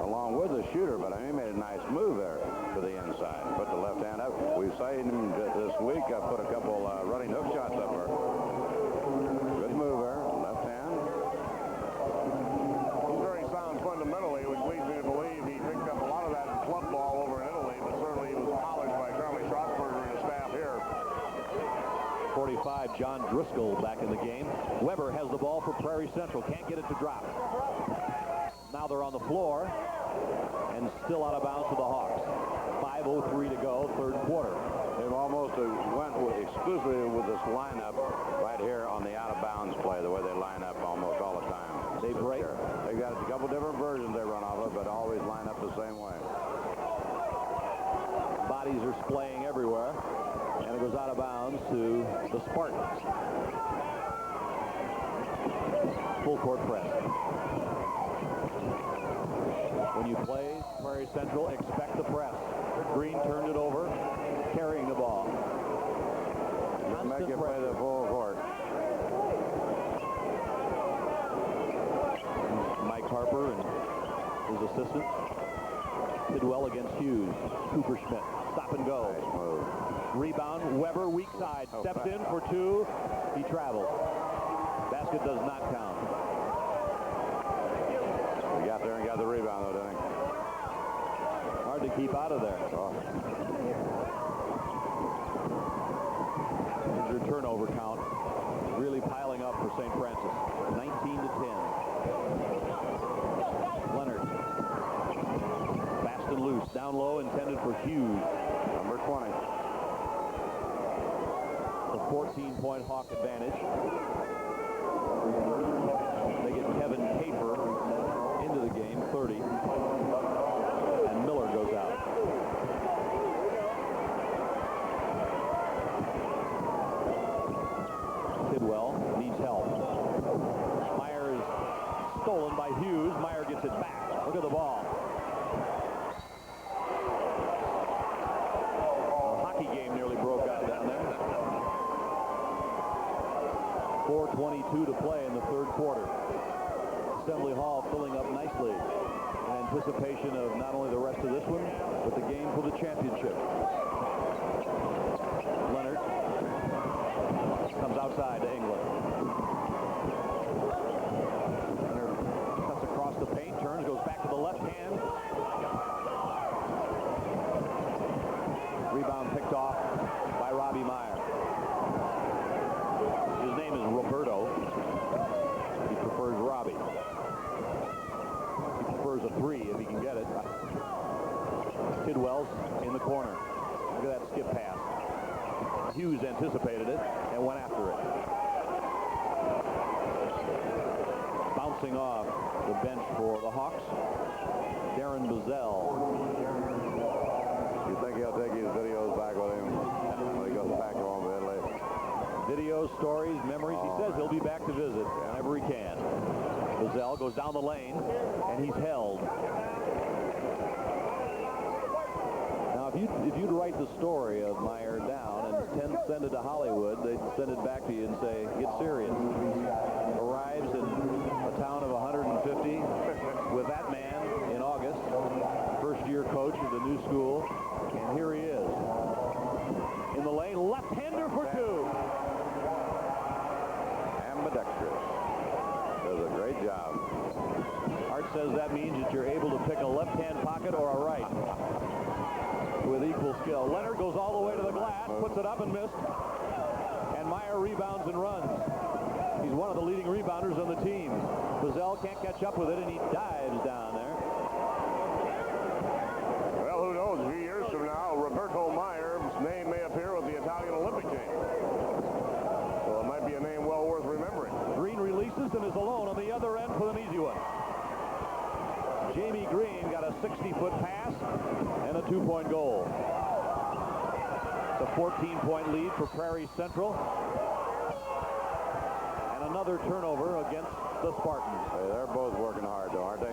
along with the shooter, but I mean, he made a nice move there to the inside. Put the left hand up. We've seen him this week. I put a couple running hook shots up there. Good move there, left hand. Very sound fundamentally, which leads me to believe he picked up a lot of that in club ball over in Italy, but certainly he was polished by Charlie Schrotzberger and his staff here. 45, John Driscoll back in the game. Weber has the ball for Prairie Central. Can't get it to drop. Now they're on the floor. and still out of bounds for the Hawks. 5:03 to go, third quarter. They've almost went exclusively with this lineup right here on the out-of-bounds play, the way they line up almost all the time. They break. They've got a couple different versions they run off of, but always line up the same way. Bodies are splaying everywhere, and it goes out of bounds to the Spartans. Full court press. When you play Prairie Central, expect the press. Green turned it over, carrying the ball. You make it play the full court. Mike Harper and his assistant. Tidwell against Hughes. Cooper Schmidt. Stop and go. Nice move. Rebound. Weber, weak side. Steps in for two. He traveled. Basket does not count. He got there and got the rebound, though, didn't he? Hard to keep out of there. Oh. Here's your turnover count. Really piling up for St. Francis. 19 to 10. Leonard. Fast and loose. Down low, intended for Hughes. Number 20. A 14-point Hawk advantage. They get Kevin Caper into the game, 30. And Miller goes out. Tidwell needs help. Meyer is stolen by Hughes. Meyer gets it back. Look at the ball. A hockey game nearly broke out down there. 4:22 to play in the third quarter. Assembly Hall filling up nicely in anticipation of not only the rest of this one, but the game for the championship. Leonard comes outside to England. Leonard cuts across the paint, turns, goes back to the left hand. Rebound picked off by Robbie Meyer. His name is Roberto. He prefers Robbie. He prefers a three if he can get it. Tidwell's in the corner. Look at that skip pass. Hughes anticipated it and went after it. Bouncing off the bench for the Hawks, Darren Bazell. You think he'll take his videos back with him when he goes back home to Italy? Videos, stories, memories. He says he'll be back to visit whenever he can. Bazell goes down the lane, and he's held. Now, if you'd write the story of Meyer down and send it to Hollywood, they'd send it back to you and say, get serious. Arrives in a town of 150 with that man in August, first-year coach of the new school, and here he is. In the lane, left-hander for two. Ambidextrous. Does a great job. Art says that means that you're able to pick a left-hand pocket or a right with equal skill. Leonard goes all the way to the glass, puts it up and missed. And Meyer rebounds and runs. He's one of the leading rebounders on the team. Bazell can't catch up with it, and he dives down there. Well, who knows? A few years from now, Roberto Meyer's name may appear with the Italian Olympic team. So it might be a name well worth remembering. Green releases and is alone on the other end for an easy one. Jamie Green got a 60-foot pass and a two-point goal. It's a 14-point lead for Prairie Central. And another turnover against the Spartans. Hey, they're both working hard, though, aren't they?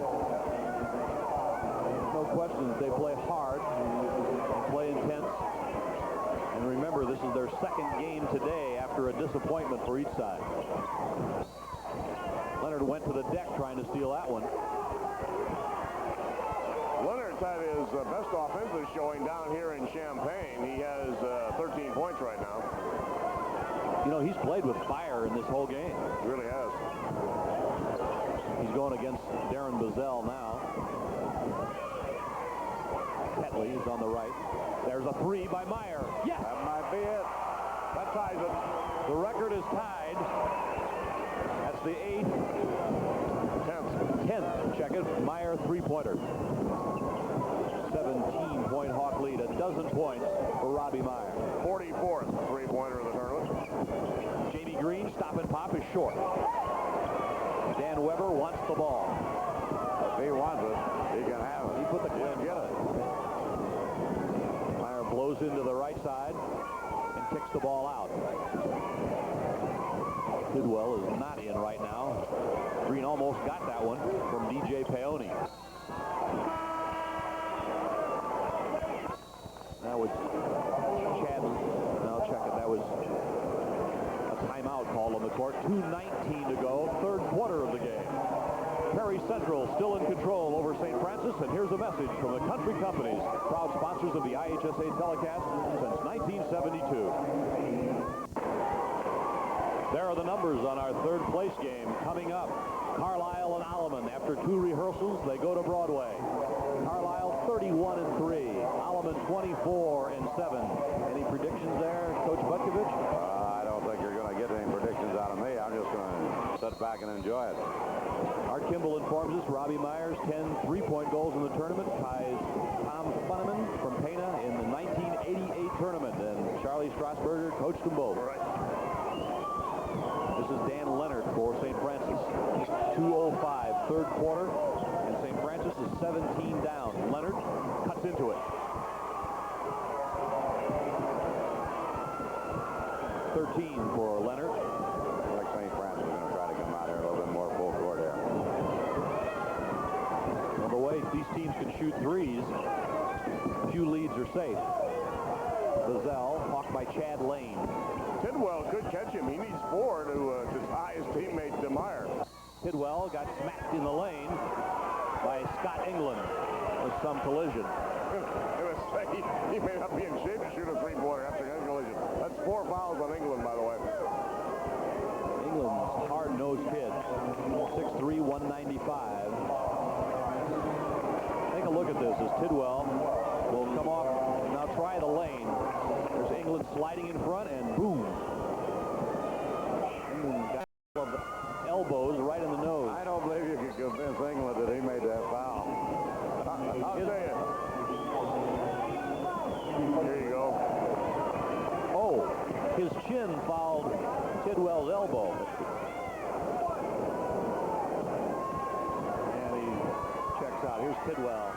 No questions. They play hard, play intense. And remember, this is their second game today after a disappointment for each side. Leonard went to the deck trying to steal that one. Leonard's had his best offensive showing down here in Champaign. He has 13 points right now. You know, he's played with fire in this whole game. He really has. He's going against Darren Bazell now. Tetley is on the right. There's a three by Meyer. Yes! That might be it. That ties it. The record is tied. That's the 8th. 10th. Check it. Meyer three-pointer. 17-point Hawk lead, a dozen points for Robbie Meyer. 44th three-pointer of the tournament. Jamie Green, stop and pop is short. Dan Weber wants the ball. If he wants it, he can have it. He put the clamp. Get it. Meyer blows into the right side and kicks the ball out. Tidwell is not in right now. Green almost got that one from DJ Peone. That was Chad. I'll check it. That was a timeout call on the court. 2:19 to go, third quarter of the game. Prairie Central still in control over St. Francis, and here's a message from the country companies, proud sponsors of the IHSA telecast since 1972. There are the numbers on our third place game coming up. Carlisle and Alleman, after 2 rehearsals, they go to Broadway. Carlisle 31-3, Alleman 24-7. Any predictions there, Coach Butkovich? I don't think you're going to get any predictions out of me. I'm just going to sit back and enjoy it. Art Kimball informs us Robbie Myers 10 three-point goals in the tournament, ties Tom Funneman from Pana in the 1988 tournament, and Charlie Strasburger coached them both. Right. This is Dan Leonard for St. Francis. 2:05 third quarter, and St. Francis is 17 down. Leonard cuts into it. 13 for Leonard. Like St. Francis is going to try to come out here a little bit more full court here. Well, the way these teams can shoot threes, a few leads are safe. Bazell, hawked by Chad Lane. Tidwell could catch him. He needs 4 to tie his teammate Meyer. Tidwell got smacked in the lane by Scott England with some collision. He may not be in shape to shoot a three-pointer after that collision. That's 4 fouls on England, by the way. England's hard-nosed kid, 6'3", 195. Take a look at this as Tidwell will come off. Now try the lane. There's England sliding in front, and boom. England got elbows right in the nose. I don't believe you could convince England that he made that foul. I'll tell you. Here you go. Oh, his chin fouled Tidwell's elbow. And he checks out. Here's Tidwell.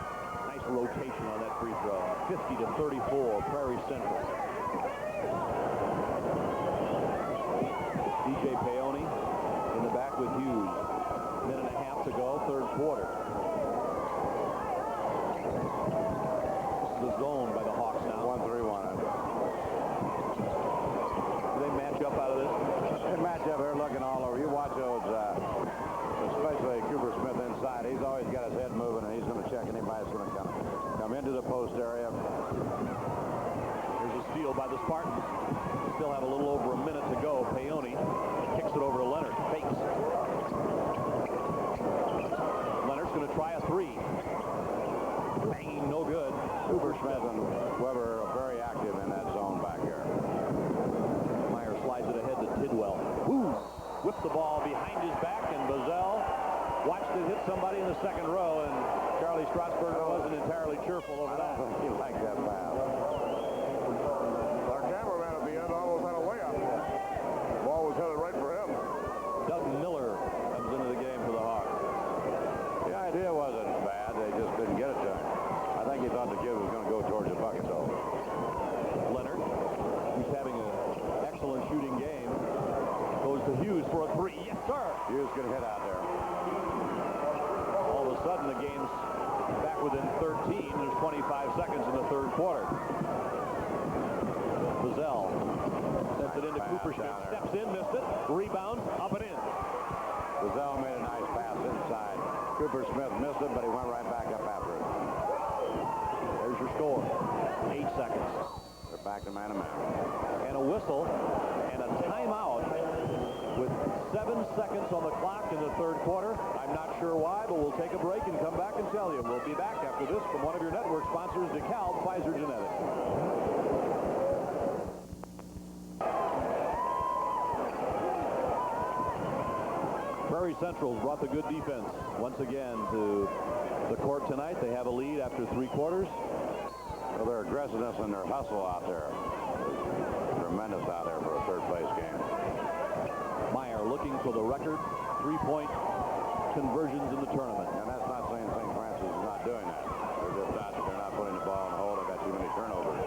Nice rotation on that free throw. 50-34, Prairie Central. DJ Peone in the back with Hughes. Minute and a half to go, third quarter. This is the zone by the Hawks now. 1-3-1. Do they match up out of this? They match up here looking all over. You watch those, especially Cooper Smith inside. He's always got his head moving, and he's going to check anybody that's going to come into the post area. Here's a steal by the Spartans. Still have a little over a minute to go. Peone kicks it over to Leonard. Fakes. Leonard's going to try a three. Banging, no good. Cooper Smith and Weber are very active in that zone back here. Meyer slides it ahead to Tidwell. Woo! Whipped the ball behind his back, and Bazell watched it hit somebody in the second row, and Charlie Strasburger wasn't entirely cheerful over that. He liked that foul. Our cameraman at the end almost had a layup. The ball was headed right for him. Doug Miller comes into the game for the Hawks. The idea wasn't bad. They just didn't get it to him. I think he thought the kid was going to go towards the bucket, though. Leonard, who's having an excellent shooting game, goes to Hughes for a three. Yes, sir. Hughes could hit out there. All of a sudden, the game's back within 13. There's 25 seconds in the third quarter. Bazell sends it into Cooper Smith. Steps in, missed it. Rebounds, up and in. Bazell made a nice pass inside. Cooper Smith missed it, but he went right back up after it. There's your score. 8 seconds. They're back to man-to-man. And a whistle and a timeout with 7 seconds on the clock in the third quarter. I'm not sure why, but we'll take a break and come back and tell you. We'll be back after this from one of your network sponsors, DeKalb Pfizer Genetics. Prairie Central's brought the good defense once again to the court tonight. They have a lead after 3 quarters. Well, their aggressiveness and their hustle out there is tremendous out there for a third-place game. Meyer looking for the record 3-point conversions in the tournament. And that's not saying St. Francis is not doing that. They're just out there. They're not putting the ball in the hole. They've got too many turnovers.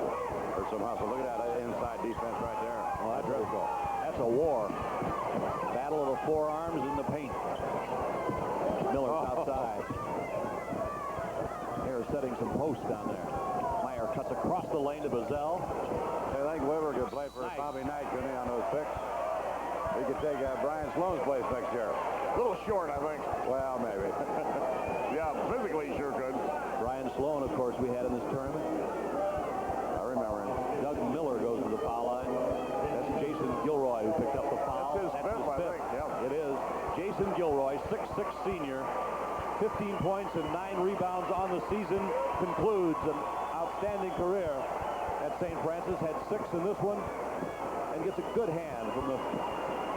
There's some hustle. Look at that inside defense right there. Well, that's a war. Battle of the forearms in the paint. Miller's outside. They're setting some posts down there. Meyer cuts across the lane to Bazell. I think Weber could play for Bobby Knight, couldn't he, on those picks? He could take Brian Sloan's place next year. A little short, I think. Well, maybe. Yeah, physically he sure could. Brian Sloan, of course, we had in this tournament. I remember him. Doug Miller goes to the foul line. That's Jason Gilroy who picked up the foul. That's his fifth, I think. Yeah. It is. Jason Gilroy, 6'6" senior, 15 points and 9 rebounds on the season, concludes an outstanding career at St. Francis. Had 6 in this one and gets a good hand from the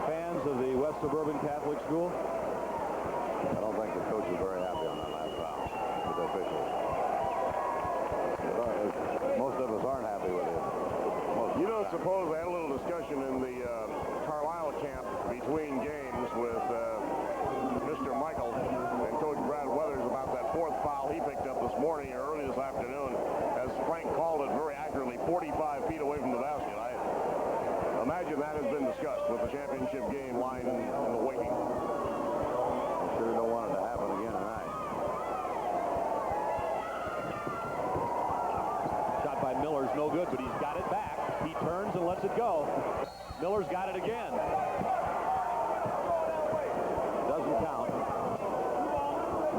fans of the West Suburban Catholic School. I don't think the coach is very happy on that last foul with the officials. Most of us aren't happy with it. You don't suppose they had a little discussion in the Carlisle camp between games with Mr. Michael and Coach Brad Weathers about that 4th foul he picked up this morning or early this afternoon, as Frank called it very accurately, 45 feet away from the basket. I imagine that has been discussed with the championship game line in the waiting. I sure don't want it to happen again tonight. Shot by Miller's no good, but he's got it back. He turns and lets it go. Miller's got it again. Doesn't count.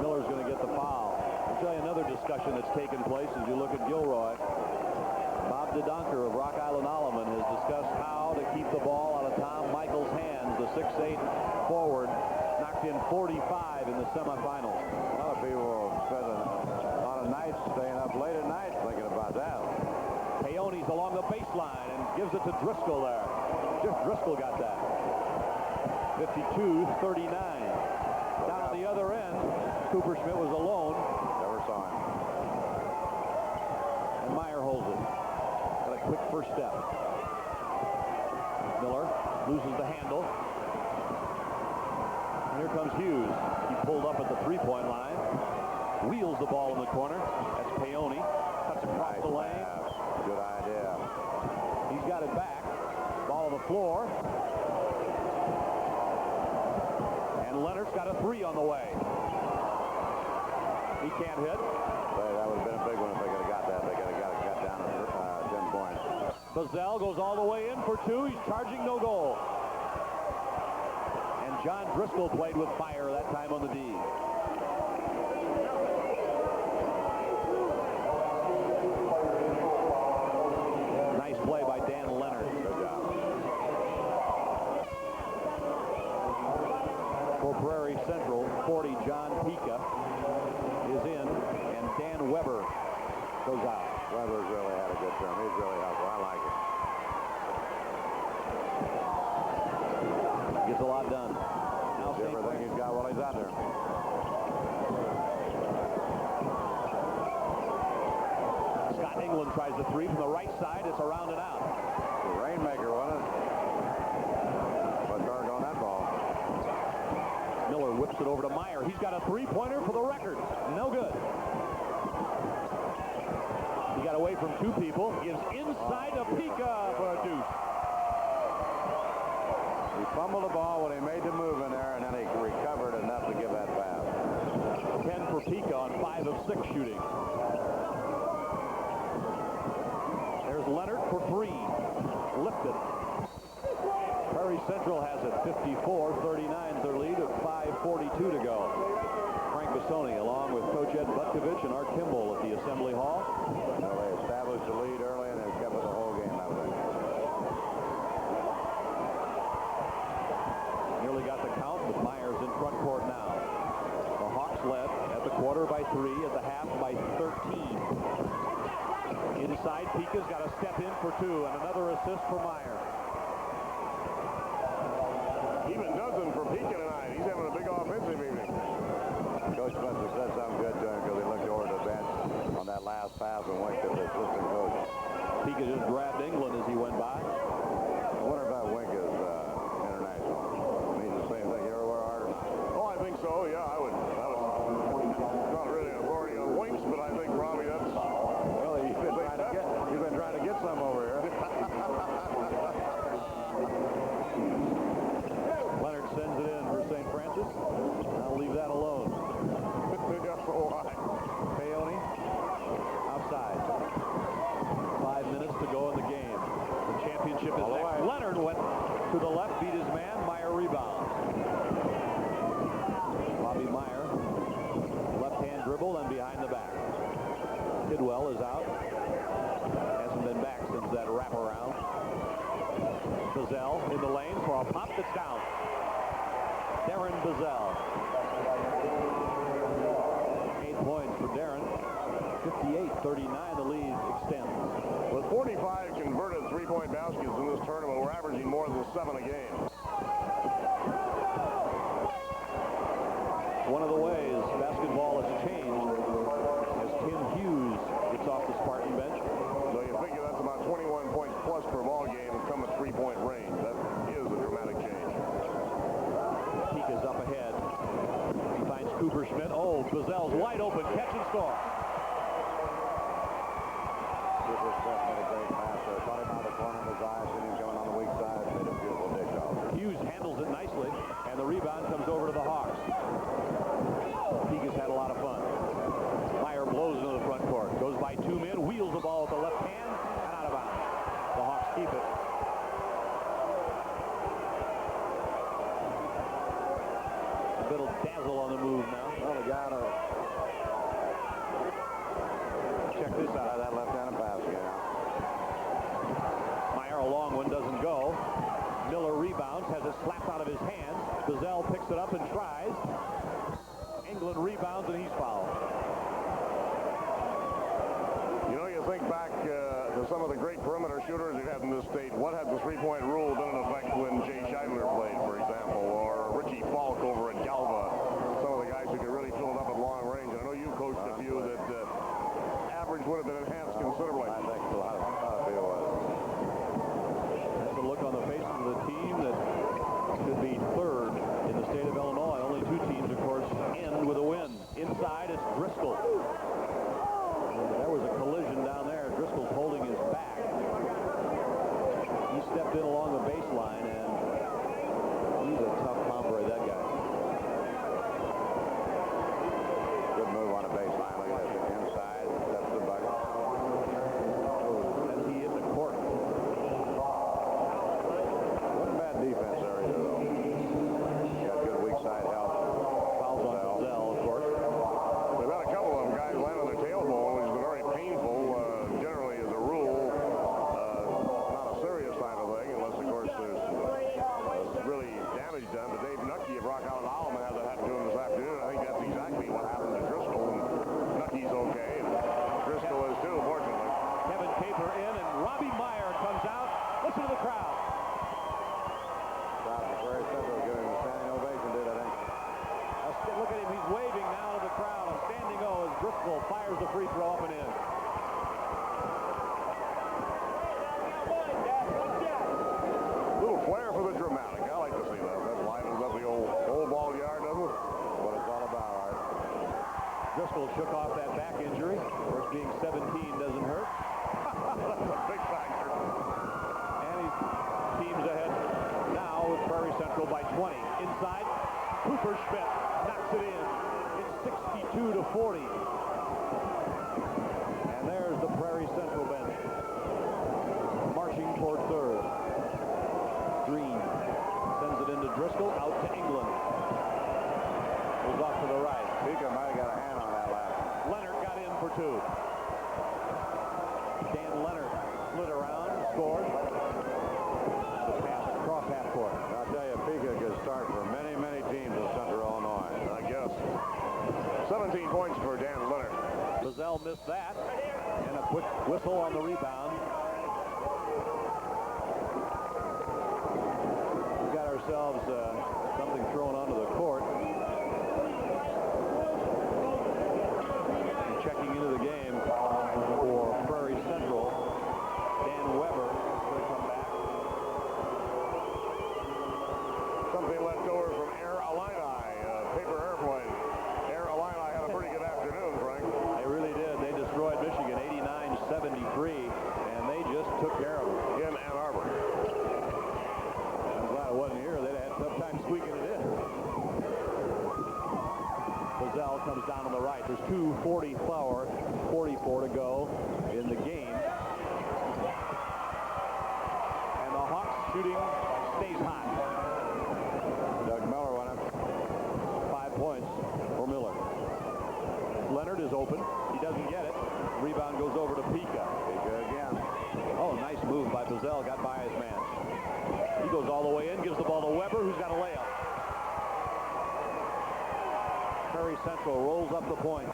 Miller's going to get the foul. I'll tell you another discussion that's taken place as you look at Gilroy. Bob DeDonker of Rock Island Alleman has discussed how to keep the ball out of Tom Michael's hands. The 6'8" forward knocked in 45 in the semifinals. A lot of people spend a lot of nights staying up late at night thinking about that. Paone's along the baseline and gives it to Driscoll there. Jeff Driscoll got that. 52-39. Down on the other end, Cooper Schmidt was alone. Never saw him. And Meyer holds it. Got a quick first step. Miller loses the handle. And here comes Hughes. He pulled up at the 3-point line. Wheels the ball in the corner. That's Paone. Cuts across the lane. Good idea. He's got it back. Ball on the floor. And Leonard's got a 3 on the way. He can't hit. That would have been a big one if they could have got that. They could have got down to 10 points. Bazell goes all the way in for 2. He's charging no goal. And John Driscoll played with fire that time on the D. Nice play by Dan Leonard. Good job. For Prairie Central, 40 John Pica is in, and Dan Weber goes out. Weber's really had a good term. He's really helpful. I like it. Gets a lot done. Now Everything he's got while he's out there. Scott England tries the 3 from the right side. It's around and out. The rainmaker, wasn't it? But darn on that ball. Miller whips it over to Meyer. He's got a 3-pointer for the record. No good. He got away from 2 people. Gives inside to Pica for a deuce. He fumbled the ball when he made the move in there, and then he recovered enough to give that pass. 10 for Pica on 5 of 6 shooting. There's Leonard for 3. Lifted. Prairie Central has it 54-39, their lead at 5:42 to go. Frank Bassoni along with Coach Ed Butkovich and Art Kimball at the Assembly Hall. Well, they established the lead early, and they've kept it the whole game, I think. Nearly got the count, but Myers in front court now. The Hawks led at the quarter by 3, at the half by 13. Inside, Pica's got to step in for 2, and another assist for Meyer. Even dozen for Pica tonight. He's having a big offensive evening. Coach must have said something good to him because Pica just grabbed England as he went by. I wonder if that wink is international. Means the same thing everywhere, Art, or not? Oh, I think so, yeah. I would. Not really an authority on winks, but I think probably that's... Well, you've been trying to get some over here. Leonard sends it in for St. Francis. I'll leave that alone. Yeah, so I. Peone outside. 5 minutes to go in the game. The championship is next. Leonard went to the left, beat his man. Meyer rebounds. Bobby Meyer, left-hand dribble and behind the back. Tidwell is out. Hasn't been back since that wraparound. Bazell in the lane for a pop that's down. Darren Bazell. 8 points for Darren. 58-39, the lead extends. With 45 converted three-point baskets in this tournament, we're averaging more than 7 a game. One of the ways basketball has changed as Tim Hughes gets off the Spartan bench. So you figure that's about 21 points plus per ball game and come at three-point range. That is a dramatic change. Pica's up ahead. He finds Cooper Schmidt. Oh, Bazell's wide open. Catch and score. Cooper Schmidt made a great pass there. Caught him out of the corner of his eye. Seen him coming on the weak side. Made a beautiful dish off. Hughes handles it nicely, and the rebound comes over to the Hawks. Pica's had a lot of fun. Meyer blows into the front court. Goes by 2 men. Wheels the ball with the left hand and out of bounds. The Hawks keep it. A little dazzle on the move now. Well, the guy to check this out. that left-handed pass, yeah. Meyer, a long one, doesn't go. Miller rebounds, has it slapped out of his hands. Bazell picks it up and tries. England rebounds, and he's fouled. You know, you think back to some of the great perimeter shooters we've had in this state. What had the three-point rule been in effect when Jay Scheidler played, for example, or Richie Falk over at Galva? Some of the guys who could really fill it up at long range. I know you coached a few that average would have been enhanced considerably. I think a lot of people was. That's a look on the faces of the team that could be third in the state of Illinois. Only 2 teams, of course, end with a win. Inside, it's Driscoll. There was a collision down there. Driscoll's holding his back. He stepped in along the baseline, and he's a tough hombre, that guy. Good move on the baseline. Look at this. Inside, steps the bucket. That's he in the court. Wasn't bad defense there either, though. Got good weak side help. Fouls on Bazell, of course. We've had a couple of them guys land on their tailbone, which has been very painful. Generally, as a rule, not a serious type of thing, unless, of course, there's really damage done. But Dave Nucky of Rock Island Alma had that happen to him this afternoon. I think that's exactly what happened to Driscoll. And Nucky's okay, and Driscoll is too, fortunately. Kevin Caper in, and Robbie Meyer comes out. Listen to the crowd. Very simple, giving him a standing ovation, did I think? Look at him, he's waving now to the crowd. A standing O as Driscoll fires the free throw up and in. Little flair for the dramatic. I like to see that. That livens up the old ball yard, doesn't it? What it's all about, Art. Driscoll shook off that back injury. Of course, being 17 doesn't hurt. That's a big factor. And he teams ahead now with Prairie Central by 20. Inside, Cooper Schmidt knocks it in. It's 62-40. And there's the Prairie Central bench marching toward third. Green sends it into Driscoll, out to England. Goes off to the right. Pica might have got a hand on that last one. Leonard got in for 2. Dan Leonard slid around, scored. The pass across half court. I'll tell you, Pica could start for many, many teams in Central Illinois. I guess. 17 points for Dan Leonard. Bazell missed that. And a quick whistle on the rebound. We got ourselves something thrown onto the court. And checking into the game for Prairie Central, Dan the right. There's 2:44 to go in the game. And the Hawks shooting stays hot. Doug Miller went up. 5 points for Miller. Leonard is open. He doesn't get it. Rebound goes over to Pika. Pika again. Oh, nice move by Bazell. Got by his man. He goes all the way in, gives the ball to Weber, who's got a layup. Prairie Central rolls up the point.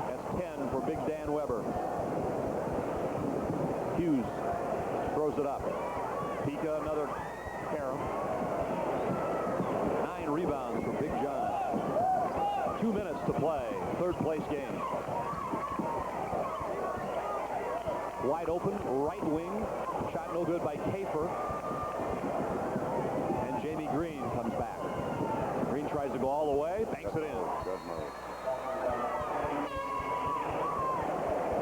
That's 10 for Big Dan Weber. Hughes throws it up. Pika, another carom. 9 rebounds for Big John. 2 minutes to play. Third place game. Wide open, right wing. Shot no good by Kafer. And Jamie Green comes back. Green tries to go all the way, banks it in. Good move.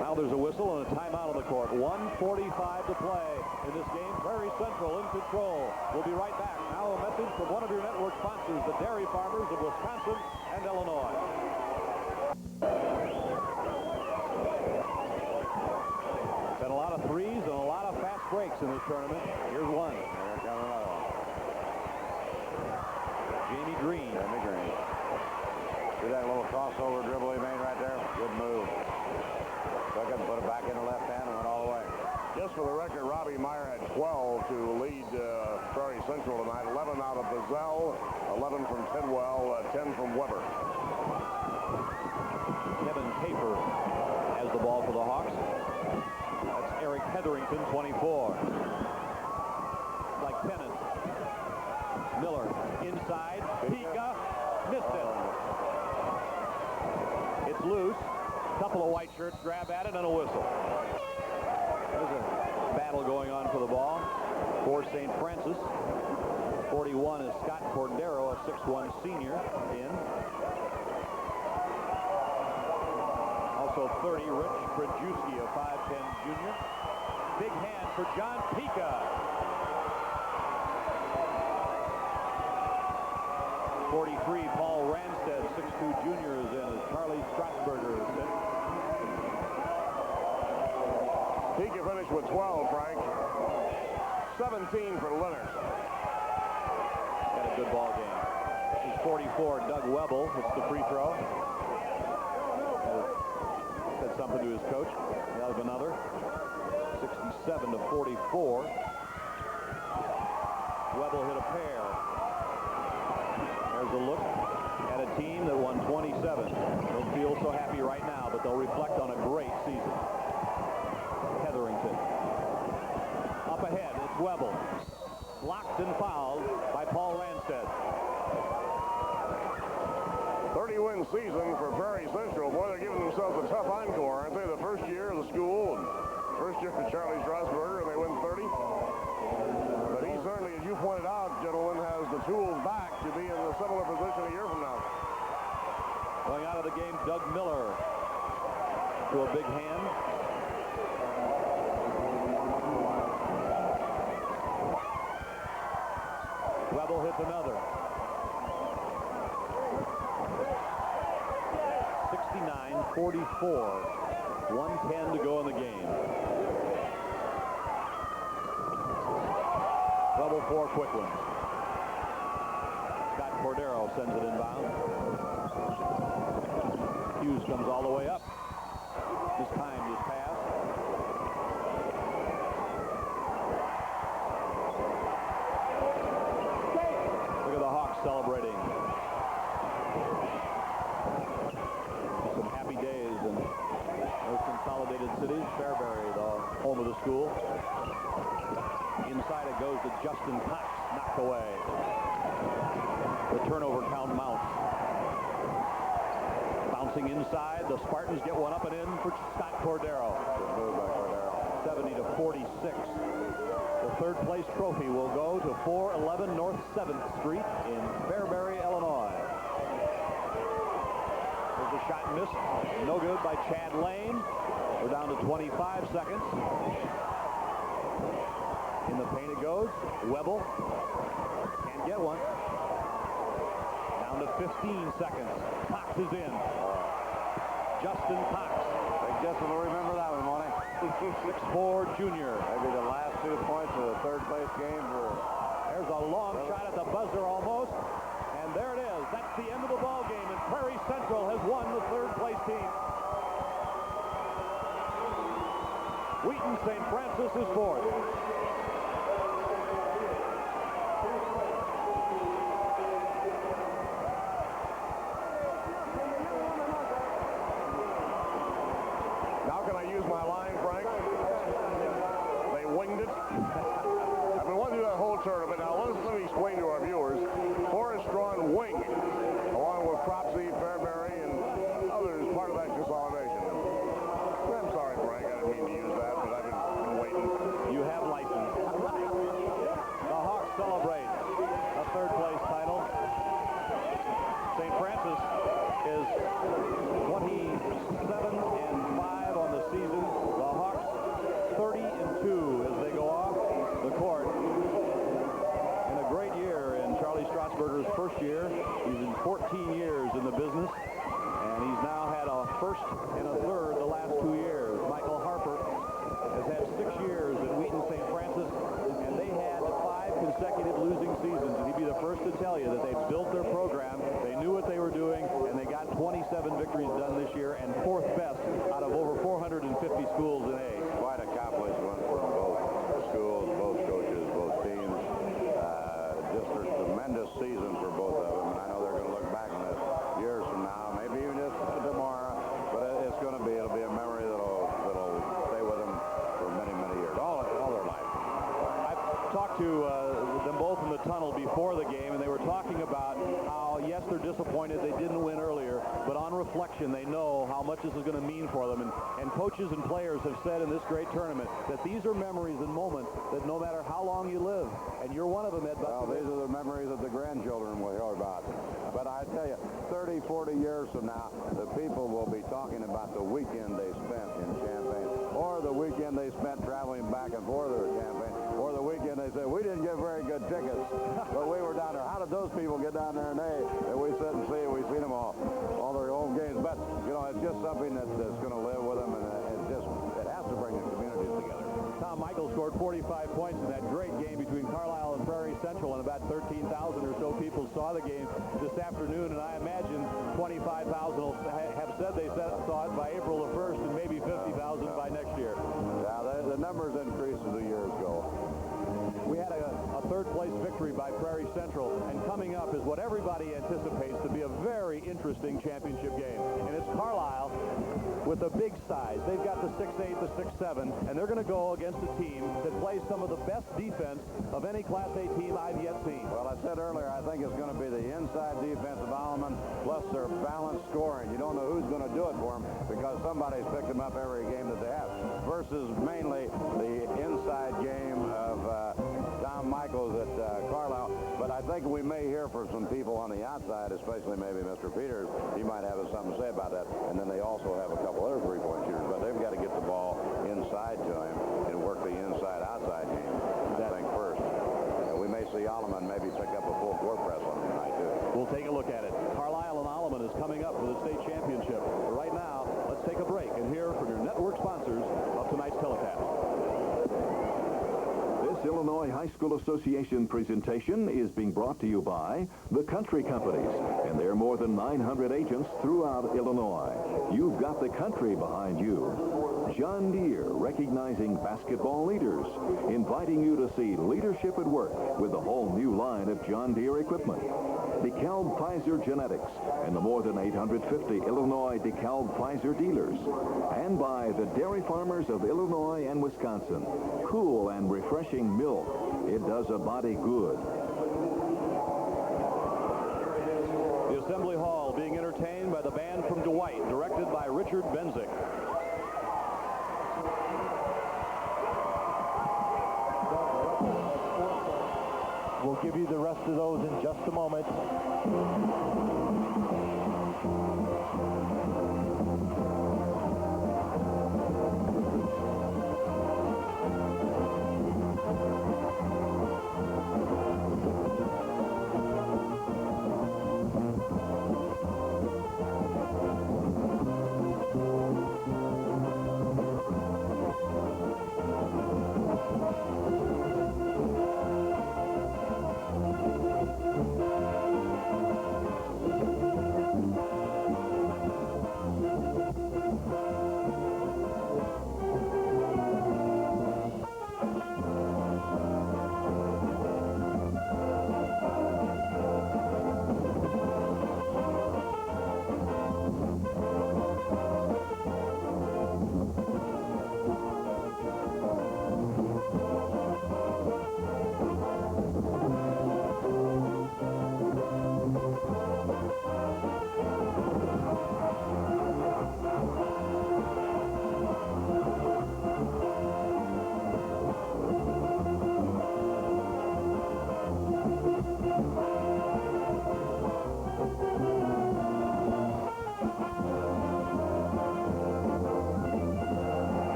Now there's a whistle and a timeout on the court. 1:45 to play in this game. Prairie Central in control. We'll be right back. Now a message from one of your network sponsors, the Dairy Farmers of Wisconsin and Illinois. Been a lot of threes and a lot of fast breaks in this tournament. Here's one. Here comes another one. Jamie Green. Jamie Green. See that little crossover dribble he made right there? Good move. Took it and put it back in the left hand and went all the way. Just for the record, Robbie Meyer had 12 to lead Prairie Central tonight. 11 out of Bazell, 11 from Tidwell, 10 from Weber. Kevin Kafer has the ball for the Hawks. That's Eric Hetherington, 24. Like Pennant. Miller inside. Pika missed it. It's loose. Couple of white shirts grab at it and a whistle. There's a battle going on for the ball for St. Francis. 41 is Scott Cordero, a 6'1 senior in. Also 30, Rich Krajewski, a 5'10 junior. Big hand for John Pika. 43, Paul Ranstead, 6'2 junior is in as Charlie Strasburger is in. Pika finished with 12, Frank. 17 for Leonard. Got a good ball game. He's 44, Doug Webble. It's the free throw. Said something to his coach. Out of another. 67 to 44. Webble hit a pair. There's a look at a team that won 27. Don't feel so happy right now, but they'll reflect on a great season. Hetherington. Up ahead, it's Webble. Blocked and fouled by Paul Ranstead. 30-win season for Prairie Central. Boy, they're giving themselves a tough encore, aren't they? The first year of the school, and first year for Charlie Strasburger, and they win 30. But he certainly, as you pointed out, gentlemen, has the tools back to be in a similar position a year from now. Going out of the game, Doug Miller to a big hand. Webble hits another. 69-44. 1:10 to go in the game. Webble 4 quick ones. Scott Cordero sends it inbound. Hughes comes all the way up. Mistimed his pass. Look at the Hawks celebrating. Some happy days in those consolidated cities. Fairbury, the home of the school. Inside it goes to Justin Cox, knocked away. The turnover count mounts. Bouncing inside, the Spartans get one up and in for Scott Cordero. Good move by Cordero. 70 to 46. The third place trophy will go to 411 North 7th Street in Fairbury, Illinois. There's a shot missed. No good by Chad Lane. We're down to 25 seconds. In the paint it goes. Webble can't get one. Down to 15 seconds. Cox is in. Justin Cox. Big Justin will remember that one, won't he? 6'4" junior. Maybe the last 2 points of the third place game for... There's a long shot at the buzzer almost. And there it is. That's the end of the ball game. And Prairie Central has won the third place team. Wheaton St. Francis is fourth. Now can I use my line, Frank? They winged it. I've been wanting to do that whole tournament. Now let me explain to our viewers. Forest Drawn wing, along with Cropsey, Fairbury, and others, part of that consolidation. I'm sorry, Frank. I didn't mean to use that, but I've been waiting. You have license. The Hawks celebrate a third place title. St. Francis is 27-5 on the season. The Hawks 30-2 as they go off the court. In a great year in Charlie Strasburger's first year. He's in 14 years in the business, and he's now had a first and a third the last 2 years. Michael Harper has had 6 years at Wheaton St. Francis, and they had 5 consecutive losing seasons. And he'd be the first to tell you that they built their program, they knew what they were doing, and they got 27 victories done this year, and 4th best out of over 450 schools in A. Quite accomplishment for both schools, both coaches, both teams. Just a tremendous season for both of them, and I know they're going to look back on this years from now, maybe even just tomorrow, but it'll be a memory that'll stay with them for many, many years, all their life. I've talked to them both in the tunnel before the game, and they were talking about how, yes, they're disappointed they didn't win earlier, but on reflection, they know how much this is going to mean for them. And coaches and players have said in this great tournament that these are memories and moments that no matter how long you live, and you're one of them, Ed. Well, these are the memories that the grandchildren will hear about. But I tell you, 30, 40 years from now, the people will be talking about the weekend they spent in Champaign, or the weekend they spent traveling back and forth to Champaign, or the weekend they said, we didn't get very good tickets, but we were down there. How did those people get down there? And we sit and see, we've seen them all their home games. But, you know, it's just something that's going to live with them, and it has to bring the communities together. Tom Michael scored 45 points in that great game between Carlisle and Prairie Central, and about 13,000 or so people saw the game this afternoon, and I imagine 25,000 will have said they saw it by April the 1st, and maybe 50,000 by next year. Yeah, the numbers increase as the years go. We had a third-place victory by Prairie Central, and coming up is what everybody anticipates to be a very interesting championship game. And it's Carlisle with a big size. They've got the 6'8", the 6'7", and they're going to go against a team that plays some of the best defense of any Class A team I've yet seen. Well, I said earlier, I think it's going to be the inside defense of Alleman plus their balanced scoring. You don't know who's going to do it for them because somebody's picked them up every game that they have, versus mainly the inside game of Tom Michaels at Carlisle. But I think we may hear from some people on the outside, especially maybe Mr. Peters. He might have something to say about that. And then they also have a couple other three-point shooters, but they've got to get the ball inside to him and work the inside-outside game, I think, first. We may see Alleman maybe pick up a full court press on him tonight, too. We'll take a look at it. Carlisle and Alleman is coming up for the state championship. But right now, let's take a break and hear from your network sponsors of tonight's telecast. This Illinois High School Association presentation is being brought to you by the Country Companies and their more than 900 agents throughout Illinois. You've got the country behind you. John Deere, recognizing basketball leaders, inviting you to see leadership at work with the whole new line of John Deere equipment. DeKalb Pfizer Genetics and the more than 850 Illinois DeKalb Pfizer dealers. And by the dairy farmers of Illinois and Wisconsin. Cool and refreshing milk. It does a body good. The Assembly Hall being entertained by the band from Dwight, directed by Richard Benzick. We'll give you the rest of those in just a moment.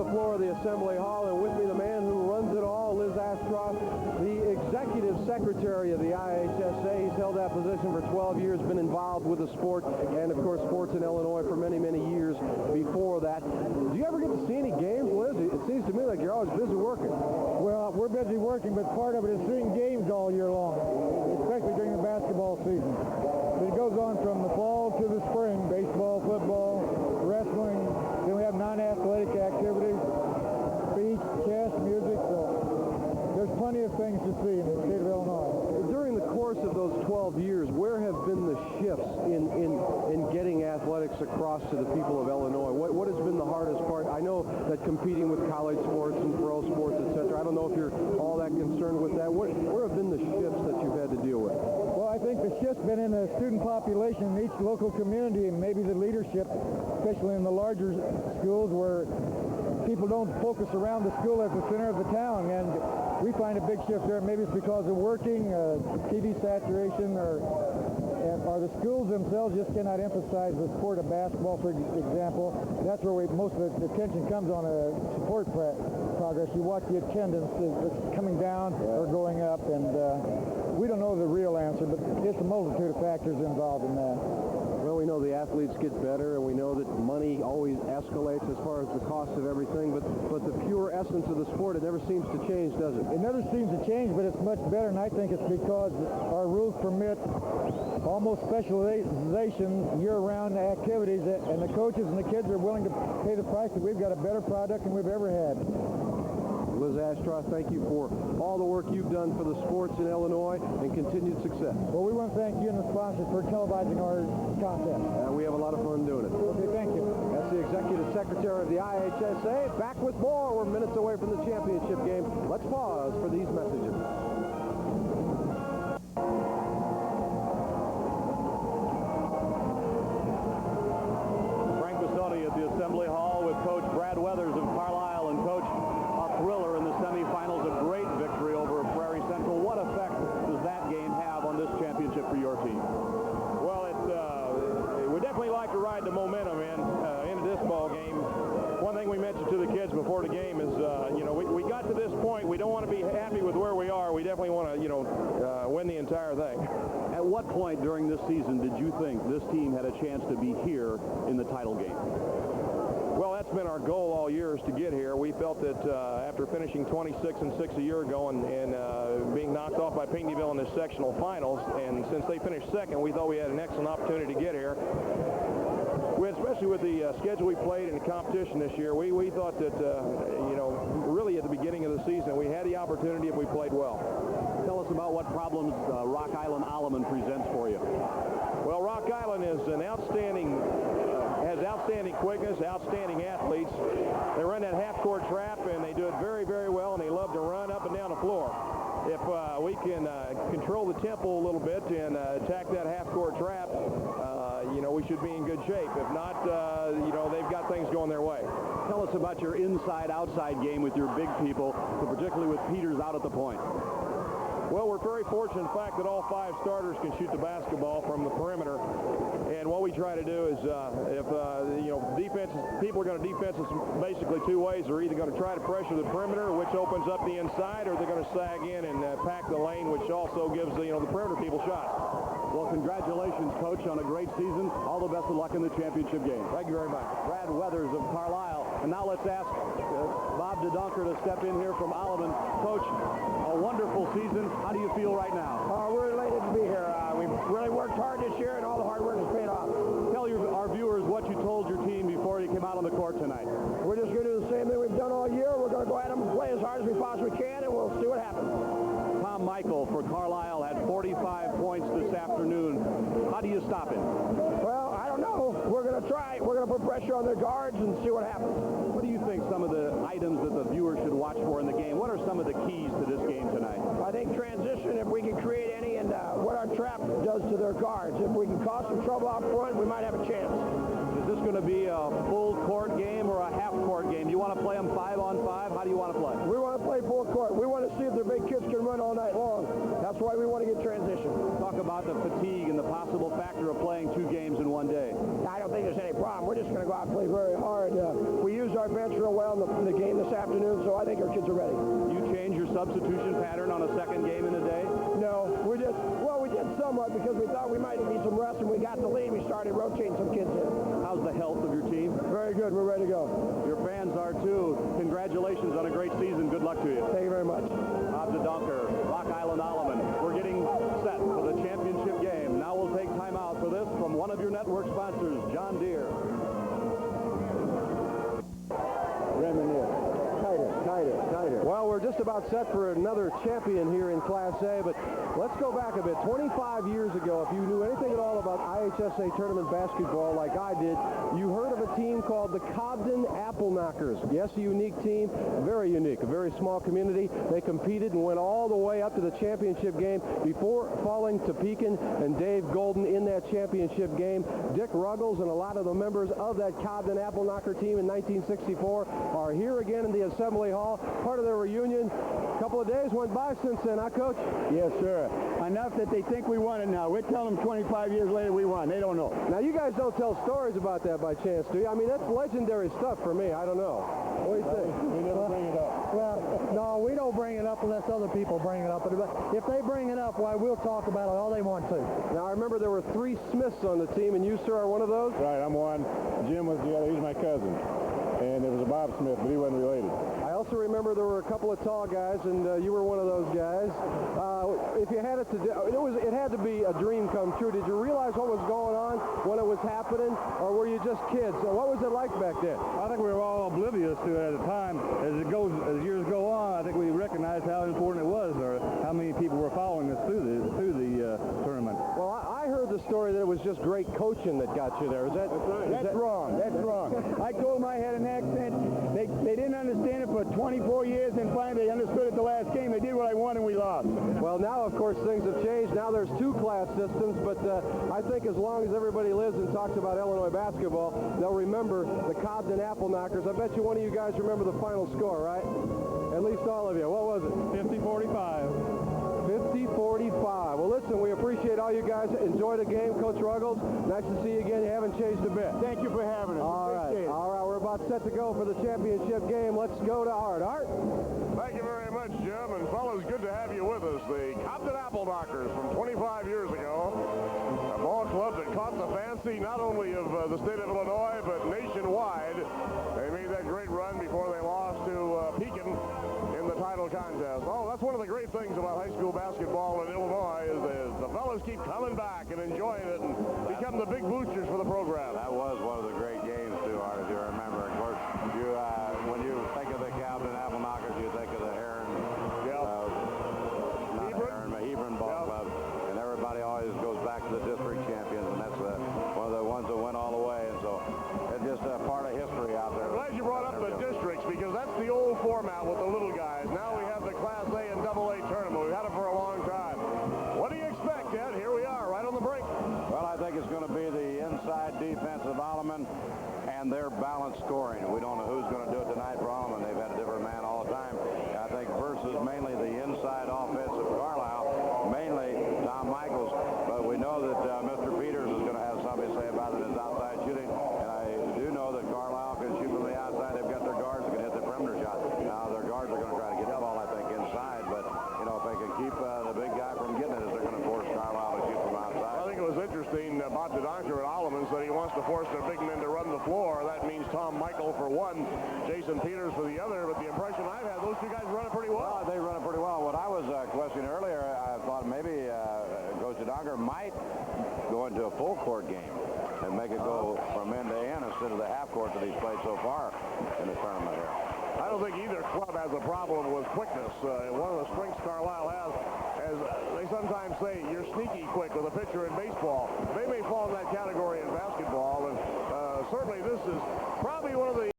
the floor of the Assembly Hall, and with me the man who runs it all, Liz Astroff, the Executive Secretary of the IHSA. He's held that position for 12 years, been involved with the sport, and of course sports in Illinois for many, many years before that. Do you ever get to see any games, Liz? It seems to me like you're always busy working. Well, we're busy working, but part of it is seeing games all year long, especially during the basketball season. It goes on from the fall to the spring, baseball, football, wrestling. Then we have non-athletic activities, speech, chess, music. So there's plenty of things to see in the state of Illinois. During the course of those 12 years, where have been the shifts in getting athletics across to the people of Illinois? What has been the hardest part? I know that competing with college sports and pro sports, etc., I don't know if you're all that concerned with that. Where have been the shifts that you've had to deal with? Well, I think the shift's been in the student population in each local community, and maybe the leadership, especially in the larger schools where people don't focus around the school as the center of the town, and we find a big shift there. Maybe it's because of working, TV saturation, or the schools themselves just cannot emphasize the sport of basketball, for example. That's where most of the attention comes on a sport progress. You watch the attendance that's coming down or going up, and we don't know the real answer, but it's a multitude of factors involved in that. Well, we know the athletes get better, and we know that money always escalates as far as the cost of everything, but the pure essence of the sport, it never seems to change, does it? It never seems to change, but it's much better, and I think it's because our rules permit almost specialization year-round activities, and the coaches and the kids are willing to pay the price that we've got a better product than we've ever had. Liz Astroff, thank you for all the work you've done for the sports in Illinois, and continued success. Well, we want to thank you and the sponsors for televising our contest. We have a lot of fun doing it. Okay, thank you. That's the Executive Secretary of the IHSA. Back with more. We're minutes away from the championship game. Let's pause for these messages. Frank Bassotti at the Assembly Hall with Coach Brad Weathers of Carlisle, and Coach, a thriller in the semifinals, a great victory over Prairie Central. What effect does that game have on this championship for your team? Well, we definitely like to ride the momentum into this ball game. One thing we mentioned to the kids before the game is, we got to this point. We don't want to be happy with where we are. We definitely want to, win the entire thing. At what point during this season did you think this team had a chance to be here in the title game? Well, that's been our goal all year, is to get here. We felt that after finishing 26-6 a year ago and being knocked off by Pinckneyville in the sectional finals, and since they finished second, we thought we had an excellent opportunity to get here. Especially with the schedule we played and the competition this year, we thought that, really at the beginning of the season, we had the opportunity if we played well. Tell us about what problems Rock Island Alleman presents for you. Well, Rock Island is an outstanding quickness, outstanding athletes. They run that half-court trap, and they do it very, very well, and they love to run up and down the floor. If we can control the tempo a little bit and attack that half-court trap, we should be in good shape. If not, they've got things going their way. Tell us about your inside-outside game with your big people, particularly with Peters out at the point. Well, we're very fortunate in the fact that all 5 starters can shoot the basketball from the perimeter. And what we try to do is, people are going to defense us basically 2 ways. They're either going to try to pressure the perimeter, which opens up the inside, or they're going to sag in and pack the lane, which also gives the perimeter people shots. Well, congratulations, Coach, on a great season. All the best of luck in the championship game. Thank you very much. Brad Weathers of Carlisle. And now let's ask Bob DeDunker to step in here from Alleman. Coach, a wonderful season. How do you feel right now? We're elated to be here. We've really worked hard this year, and all the hard work has paid off. Tell our viewers what you told your team before you came out on the court tonight. We're just going to do the same thing we've done all year. We're going to go at them and play as hard as we possibly can, and we'll see what happens. Tom Michael for Carlisle had 45 points this afternoon. How do you stop him? Well, I don't know. We're going to try. We're going to put pressure on their guards and see what happens. What do you think some of the items that the viewers should watch for in the game? What are some of the keys to this game tonight? I think transition, if we can create any, and what our trap does to their guards. If we can cause some trouble out front, we might have a chance. Is this going to be a full court game or a half court game? Do you want to play them 5-on-5? How do you want to play? We want to play full court. We want to see if their big kids can run all night long. That's why we want to get transition. Talk about the fatigue and the possible factor of playing 2 games in one day. I don't think there's any problem. We're just going to go out and play very hard. We used our bench real well in the game game this afternoon, so I think our kids are ready. You change your substitution pattern on a second game in a day? No, we did somewhat because we thought we might need some rest, and we got the lead. We started rotating some kids in. How's the health of your team? Very good. We're ready to go. Your fans are too. Congratulations on a great season. Good luck to you. Thank you very much. Bob Donker, Rock Island Alleman. We're getting set for the championship game. Now we'll take time out for this from one of your network sponsors, John Deere. Tighter. Well, we're just about set for another champion here in Class A, but let's go back a bit. 25 years ago, if you knew anything at all about IHSA tournament basketball like I did, you heard of a team called the Cobden Apple Knockers. Yes, a unique team, very unique, a very small community. They competed and went all the way up to the championship game before falling to Pekin and Dave Golden in that championship game. Dick Ruggles and a lot of the members of that Cobden Apple Knocker team in 1964 are here again in the Assembly Hall, part of their reunion. A couple of days went by since then, huh, Coach? Yes, sir. Enough that they think we won it now. We're telling them 25 years later we won. They don't know. Now, you guys don't tell stories about that by chance, do you? I mean, that's legendary stuff for me. I don't know. What do you think? We never bring it up. Well, no, we don't bring it up unless other people bring it up. But if they bring it up, why, we'll talk about it all they want to. Now, I remember there were 3 Smiths on the team, and you, sir, are one of those? Right, I'm one. Jim was the other. He's my cousin. And there was a Bob Smith, but he wasn't related. I also remember there were a couple of tall guys, and you were one of those guys. If you had it to do, it had to be a dream come true. Did you realize what was going on when it was happening, or were you just kids? So what was it like back then? I think we were all oblivious to it at the time. As years go on, I think we recognized how important it was, or how many people were following us through the tournament. Well, I heard the story that it was just great coaching that got you there. Is that? That's wrong. That's wrong. I told them I had an accent. They didn't understand it for 24 years, and finally they understood it the last game. They did what I wanted, and we lost. Well, now, of course, things have changed. Now there's 2 class systems, but I think as long as everybody lives and talks about Illinois basketball, they'll remember the Cobden Apple Knockers. I bet you one of you guys remember the final score, right? At least all of you. What was it? 50-45. 50-45. Well, listen, we appreciate all you guys. Enjoy the game, Coach Ruggles. Nice to see you again. You haven't changed a bit. Thank you for having us. All right. We're about set to go for the championship game. Let's go to Art. Art? Thank you very much, Jim. And fellas, good to have you with us. The Cobden Apple Knockers from 25 years ago. A ball club that caught the fancy not only of the state of Illinois, but nationwide. They made that great run before they lost to Pekin in the title contest. Oh, that's one of the great things about high school basketball in Illinois is the fellas keep coming back and enjoying it and become the big boosters for the program. That was one of the great games, too, Art, if you remember. Of course, when you think of the Cobden Apple Knockers, you think of the Heron, Hebron Ball Club, and everybody always goes back to the district champions, and that's one of the ones that went all the way, and so it's just a part of history out there. I'm glad you brought up the districts, because that's the old format with the little guys. Now we have the Class A and AA tournament. We've had it for a long time. What do you expect, Ed? Here we are, right on the break. Well, I think it's going to be the inside defense of Alleman and their balanced scoring. We don't know who's going to do it tonight for Alleman. They've had a different man all the time. I think versus mainly the inside offense of Carlisle, mainly Tom Michaels. But we know that Mr. Peters is going to have something to say about it in his outside shooting. And I do know that Carlisle can shoot from the outside. They've got their guards that can hit the perimeter shot. Now, their guards are going to try to get the ball, I think, inside. But, if they can keep the big guy from getting it, they're going to force Carlisle to shoot from outside. I think it was interesting. Bob Donker at Alleman said he wants to force their big men to run the floor. That means Tom Michael for one, Jason Peters for the other. But the impression I've had, those 2 guys run it pretty well. They run it pretty well. What I was questioning earlier, I thought maybe Coach Donker might go into a full court game and make it go from end to end instead of the half court that he's played so far in the tournament here. I don't think either club has a problem with quickness. One of the strengths Carlisle has, as they sometimes say, you're sneaky quick with a pitcher in baseball. They may fall in that category in basketball, and certainly this is probably one of the